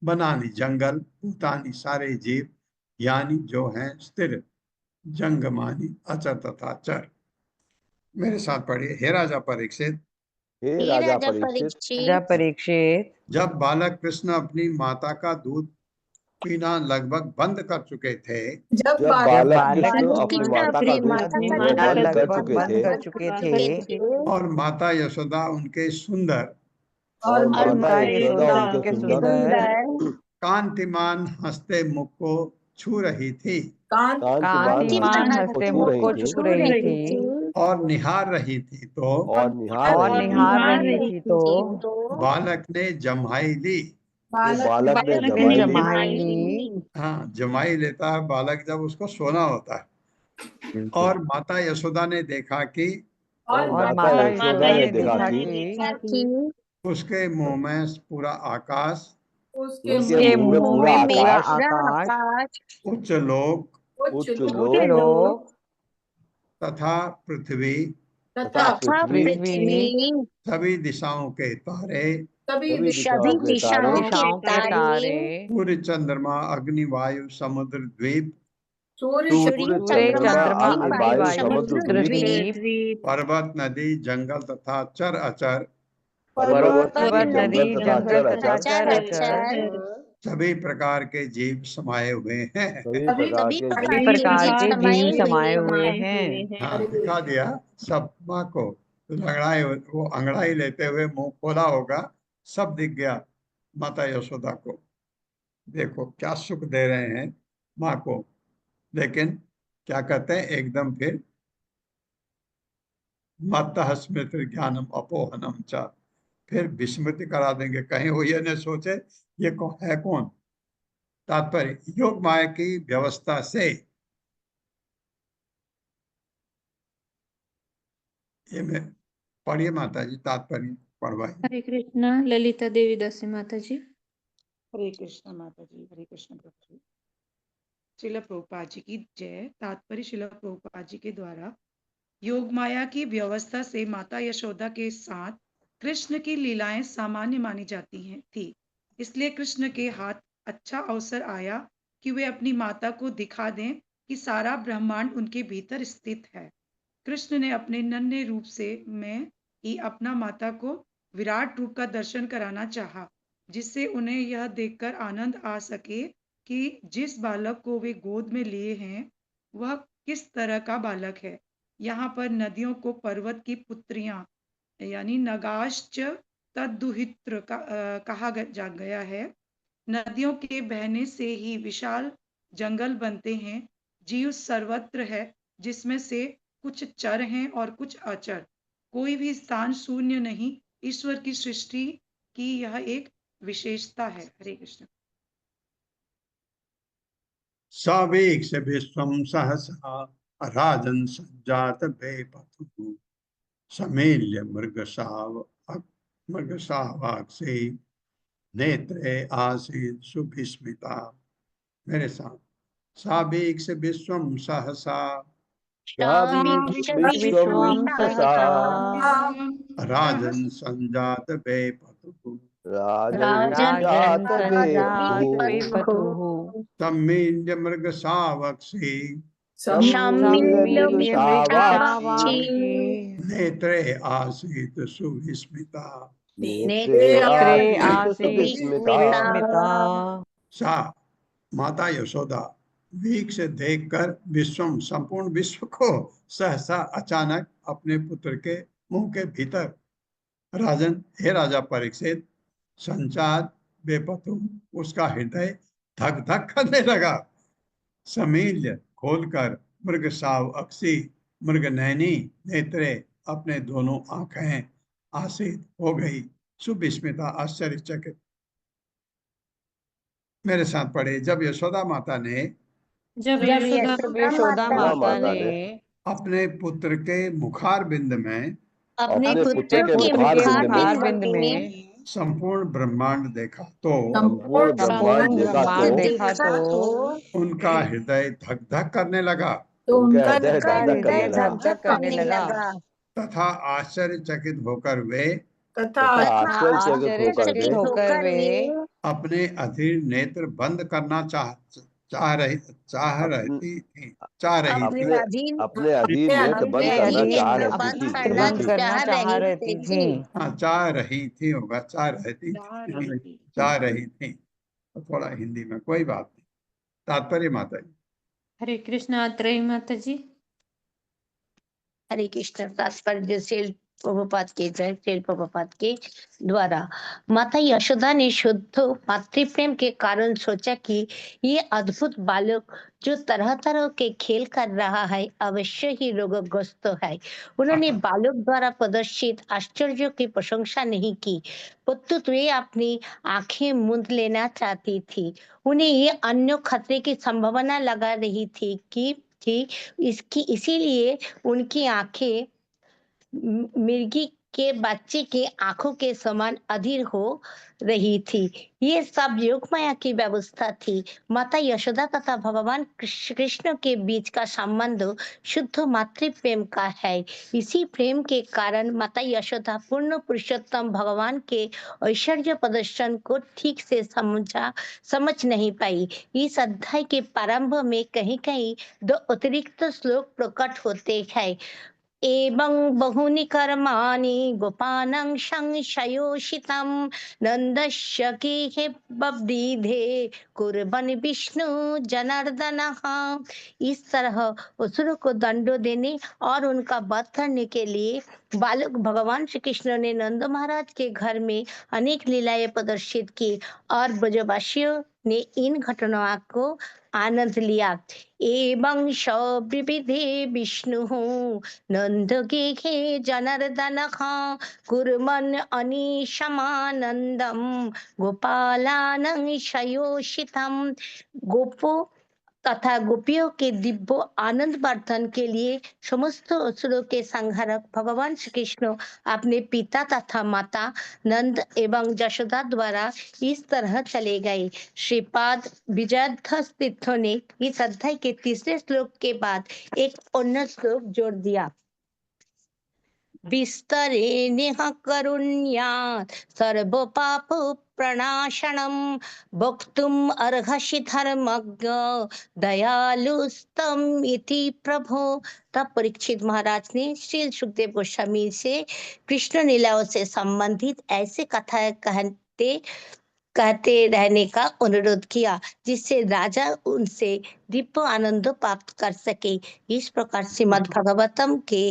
बनानी जंगल भूतानी सारे जीव यानी जो हैं स्थिर जंगमानी अचर तथा चर। मेरे साथ पढ़िए। हे राजा परीक्षित जब बालक कृष्ण अपनी माता का दूध पीना लगभग बंद कर चुके थे और माता यशोदा उनके सुंदर कांतिमान हंसते मुख को छू रही थी और निहार रही थी तो बालक ने जमाई ली। हाँ, जमाई लेता है बालक जब उसको सोना होता है। और माता यशोदा ने देखा कि उसके मुंह में पूरा आकाश उच्च लोक तथा पृथ्वी सभी दिशाओं के तारे सभी सभी दिशाओं के दिशाओं के तारे, सूर्य चंद्रमा अग्नि वायु समुद्र द्वीप, सूर्य सूर्य चंद्रमा अग्नि वायु समुद्र द्वीप, पर्वत नदी जंगल तथा चर अचर, पर्वत नदी जंगल तथा चर चराचर, सभी प्रकार के जीव समाये हुए हैं। सभी प्रकार के जीव समाये हुए हैं। हाँ, दिखा दिया सब माँ को। तो वो अंगड़ाई लेते हुए मुंह खोला होगा, सब दिख गया माता यशोदा को। देखो क्या सुख दे रहे हैं माँ को, लेकिन क्या कहते हैं एकदम फिर मत्तः स्मृति ज्ञानम अपोहनम च, फिर विस्मृति करा देंगे, कहीं वो ये न सोचे ये है कौन। तात्पर्य योग माया की व्यवस्था से, ये मैं पढ़िए माता जी तात्पर्य पढ़वाई। हरे कृष्णा। ललिता देवी दासी माता जी। हरे कृष्णा माता जी, हरे कृष्ण प्रभु जी। श्रील प्रभुपाद जी की जय। तात्पर्य श्रील प्रभुपाद जी के द्वारा योग माया की व्यवस्था से माता यशोदा के साथ कृष्ण की लीलाएं सामान्य मानी जाती हैं थी, इसलिए कृष्ण के हाथ अच्छा अवसर आया कि वे अपनी माता को दिखा दें कि सारा ब्रह्मांड उनके भीतर स्थित है। कृष्ण ने अपने नन्हे रूप से में ही अपना माता को विराट रूप का दर्शन कराना चाहा, जिससे उन्हें यह देखकर आनंद आ सके कि जिस बालक को वे गोद में लिए हैं वह किस तरह का बालक है। यहाँ पर नदियों को पर्वत की पुत्रियां यानी नगाश्च तद्दुहित्र कहा जा गया है। नदियों के बहने से ही विशाल जंगल बनते हैं। जीव सर्वत्र है, जिसमें से कुछ चर हैं और कुछ अचर। कोई भी स्थान शून्य नहीं। ईश्वर की सृष्टि की यह एक विशेषता है। हरे कृष्ण। सवेक से विश्वम सहसा राजन संजात बेपथु, समील्य मृगशावाक से नेत्रे आसीद सुभिस्मिता। मेरे साथ सावेक से विश्वम सहसा विश्वम सहसा राजन संजात बेपथु, राजन संजात बेपथुः, सम्मील्य मृग शावक्षी सम्मील्य मृगशावाक्षी, नेत्रे आसीत सुविस्मिता। नेत्रे आसीत् सुविस्मिता। सा माता यशोदा वीक से देखकर विश्वम संपूर्ण विश्व को सहसा अचानक अपने पुत्र के मुंह के भीतर, राजन हे राजा परीक्षित, संचार बेपतु, उसका हृदय धक धक करने लगा। समील्य खोलकर मृग साव अक्षी मृग नैनी नेत्रे अपने दोनों आंखें आसीत हो गई सुविस्मिता आश्चर्यचकित। मेरे साथ पढ़े जब यशोदा माता ने यशोदा माता ने अपने पुत्र के मुखार बिंद में अपने पुत्र के मुखार बिंद में संपूर्ण ब्रह्मांड देखा तो उनका हृदय धक धक करने लगा। करने लगा तथा आश्चर्यचकित होकर वे अपने अधीर नेत्र बंद करना चाह रही थी अपने अधीन नेत्र बंद करना चाह रही थी। हाँ, चाह रही थी होगा, चाह रही थी तो थोड़ा हिंदी में कोई बात नहीं। तात्पर्य माता जी। हरे कृष्णा। त्रयी माता जी। हरे कृष्ण। तात्पर्य श्रील प्रभुपाद के जय। श्रील प्रभुपाद के द्वारा माता यशोदा ने शुद्ध मातृप्रेम के कारण सोचा कि ये अद्भुत बालक जो तरह तरह के खेल कर रहा है अवश्य ही रोगग्रस्त है। उन्होंने बालक द्वारा प्रदर्शित आश्चर्य की प्रशंसा नहीं की, प्रत्युत वे अपनी आंखें मूंद लेना चाहती थी। उन्हें ये अन्य खतरे की संभावना लगा रही थी कि इसीलिए उनकी आंखें मिर्गी के बच्चे के आंखों के समान अधीर हो रही थी। ये सब योग माया की व्यवस्था थी। माता यशोदा तथा भगवान कृष्ण के बीच का संबंध शुद्ध मातृ प्रेम का है। इसी प्रेम के कारण माता यशोदा पूर्ण पुरुषोत्तम भगवान के ऐश्वर्य प्रदर्शन को ठीक से समझ नहीं पाई। इस अध्याय के प्रारंभ में कहीं कहीं दो अतिरिक्त श्लोक प्रकट होते हैं। एवं बहुनि कर्माणि गोपानं संशयोषितं नन्दस्य गेहे बब्दीधे कुर्बन विष्णु जनार्दनः। इस तरह असुरों को दंड देने और उनका वध करने के लिए बालक भगवान श्री कृष्ण ने नंद महाराज के घर में अनेक लीलाएं प्रदर्शित की और ब्रजवासियों ने इन घटनाओं को आनंद लिया। एवं विविधे विष्णु नंद गेहे जनार्दनः कुर्वन् अनिशमानन्दं गोपालानं शयोषितं। गोपो तथा गोपियों के दिव्य आनंद वर्धन के लिए समस्त असुरों के संहारक भगवान श्री कृष्ण अपने पिता तथा माता नंद एवं यशोदा द्वारा इस तरह चले गए। श्रीपाद विजयाधर तीर्थों ने इस अध्याय के तीसरे श्लोक के बाद एक अन्य श्लोक जोड़ दिया। विस्तरे नेह करुण्यात् सर्व पाप प्रणाशनम वक्तुम अर्हसि धर्मज्ञ दयालुस्तम इति प्रभो। तब परीक्षित महाराज ने श्री सुखदेव गोस्वामी से कृष्ण लीलाओं से संबंधित ऐसे कथा कहते रहने का अनुरोध किया जिससे राजा उनसे दिव्य आनंद प्राप्त कर सके। इस प्रकार श्रीमद् भागवतम के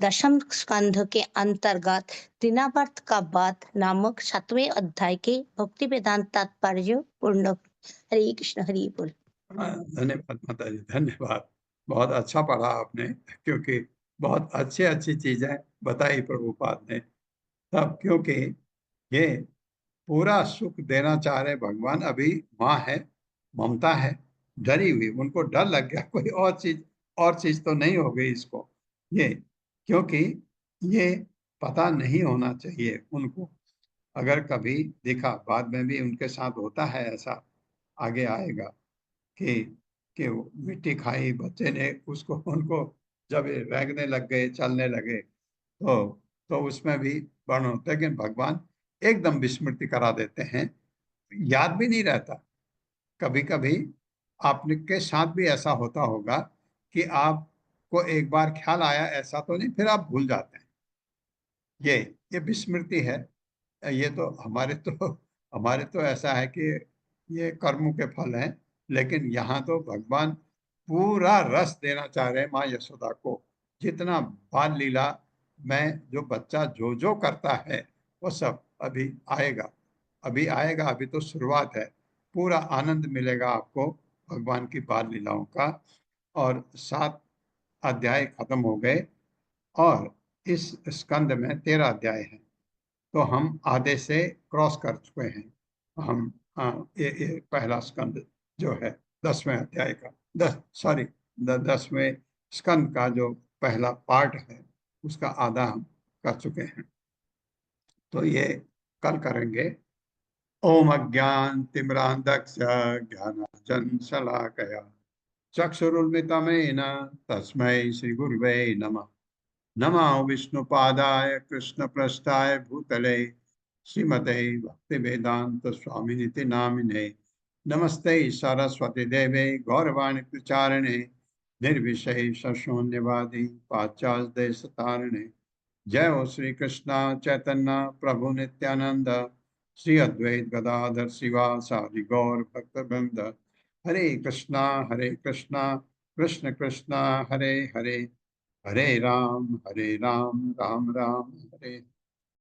दशम स्कंध के अंतर्गत तृणावर्त का वध नामक 7वें अध्याय के भक्ति वेदांत तात्पर्य पूर्ण। हरे कृष्ण हरि बोल। धन्यवाद माता जी, धन्यवाद। बहुत अच्छा पढ़ा आपने, क्योंकि बहुत अच्छी चीजें बताई प्रभुपाद ने। तब क्योंकि ये पूरा सुख देना चाह रहे भगवान, अभी माँ है, ममता है, डरी हुई, उनको डर लग गया कोई और चीज तो नहीं हो गई इसको, ये क्योंकि ये पता नहीं होना चाहिए उनको। अगर कभी देखा, बाद में भी उनके साथ होता है ऐसा, आगे आएगा कि वो मिट्टी खाई बच्चे ने, उसको उनको जब रेंगने लग गए, चलने लगे, तो उसमें भी वर्ण होता है। लेकिन भगवान एकदम विस्मृति करा देते हैं, याद भी नहीं रहता। कभी कभी आपके साथ भी ऐसा होता होगा कि आपको एक बार ख्याल आया, ऐसा तो नहीं, फिर आप भूल जाते हैं। ये विस्मृति है। ये तो हमारे तो ऐसा है कि ये कर्मों के फल हैं, लेकिन यहाँ तो भगवान पूरा रस देना चाह रहे हैं माँ यशोदा को। जितना बाल लीला में जो बच्चा जो करता है वो सब अभी आएगा, अभी तो शुरुआत है। पूरा आनंद मिलेगा आपको भगवान की बाल लीलाओं का। और 7 अध्याय खत्म हो गए और इस स्कंद में 13 अध्याय हैं, तो हम आधे से क्रॉस कर चुके हैं। हम ये पहला स्कंद जो है 10वें अध्याय का 10वें स्कंद का जो पहला पार्ट है उसका आधा हम कर चुके हैं, तो ये कल करेंगे। ओम अज्ञानतिमिरान्धस्य ज्ञानाञ्जनशलाकया चक्षुरुन्मिलितं तस्मै श्रीगुरुवे नमः। नमो विष्णुपादाय कृष्णप्रेष्ठाय भूतले श्रीमते भक्तिवेदांत स्वामिनिति नामिने। नमस्ते सरस्वती देवे गौरवाणी प्रचारिणे निर्विशेष शून्यवादी पाश्चात्य देशतारिणे। जय हो श्री कृष्ण चैतन्य प्रभु नित्यानंद श्री अद्वैत गदाधर शिवासादि गौर भक्तवृंद। हरे कृष्णा कृष्ण कृष्णा हरे हरे, हरे राम राम राम हरे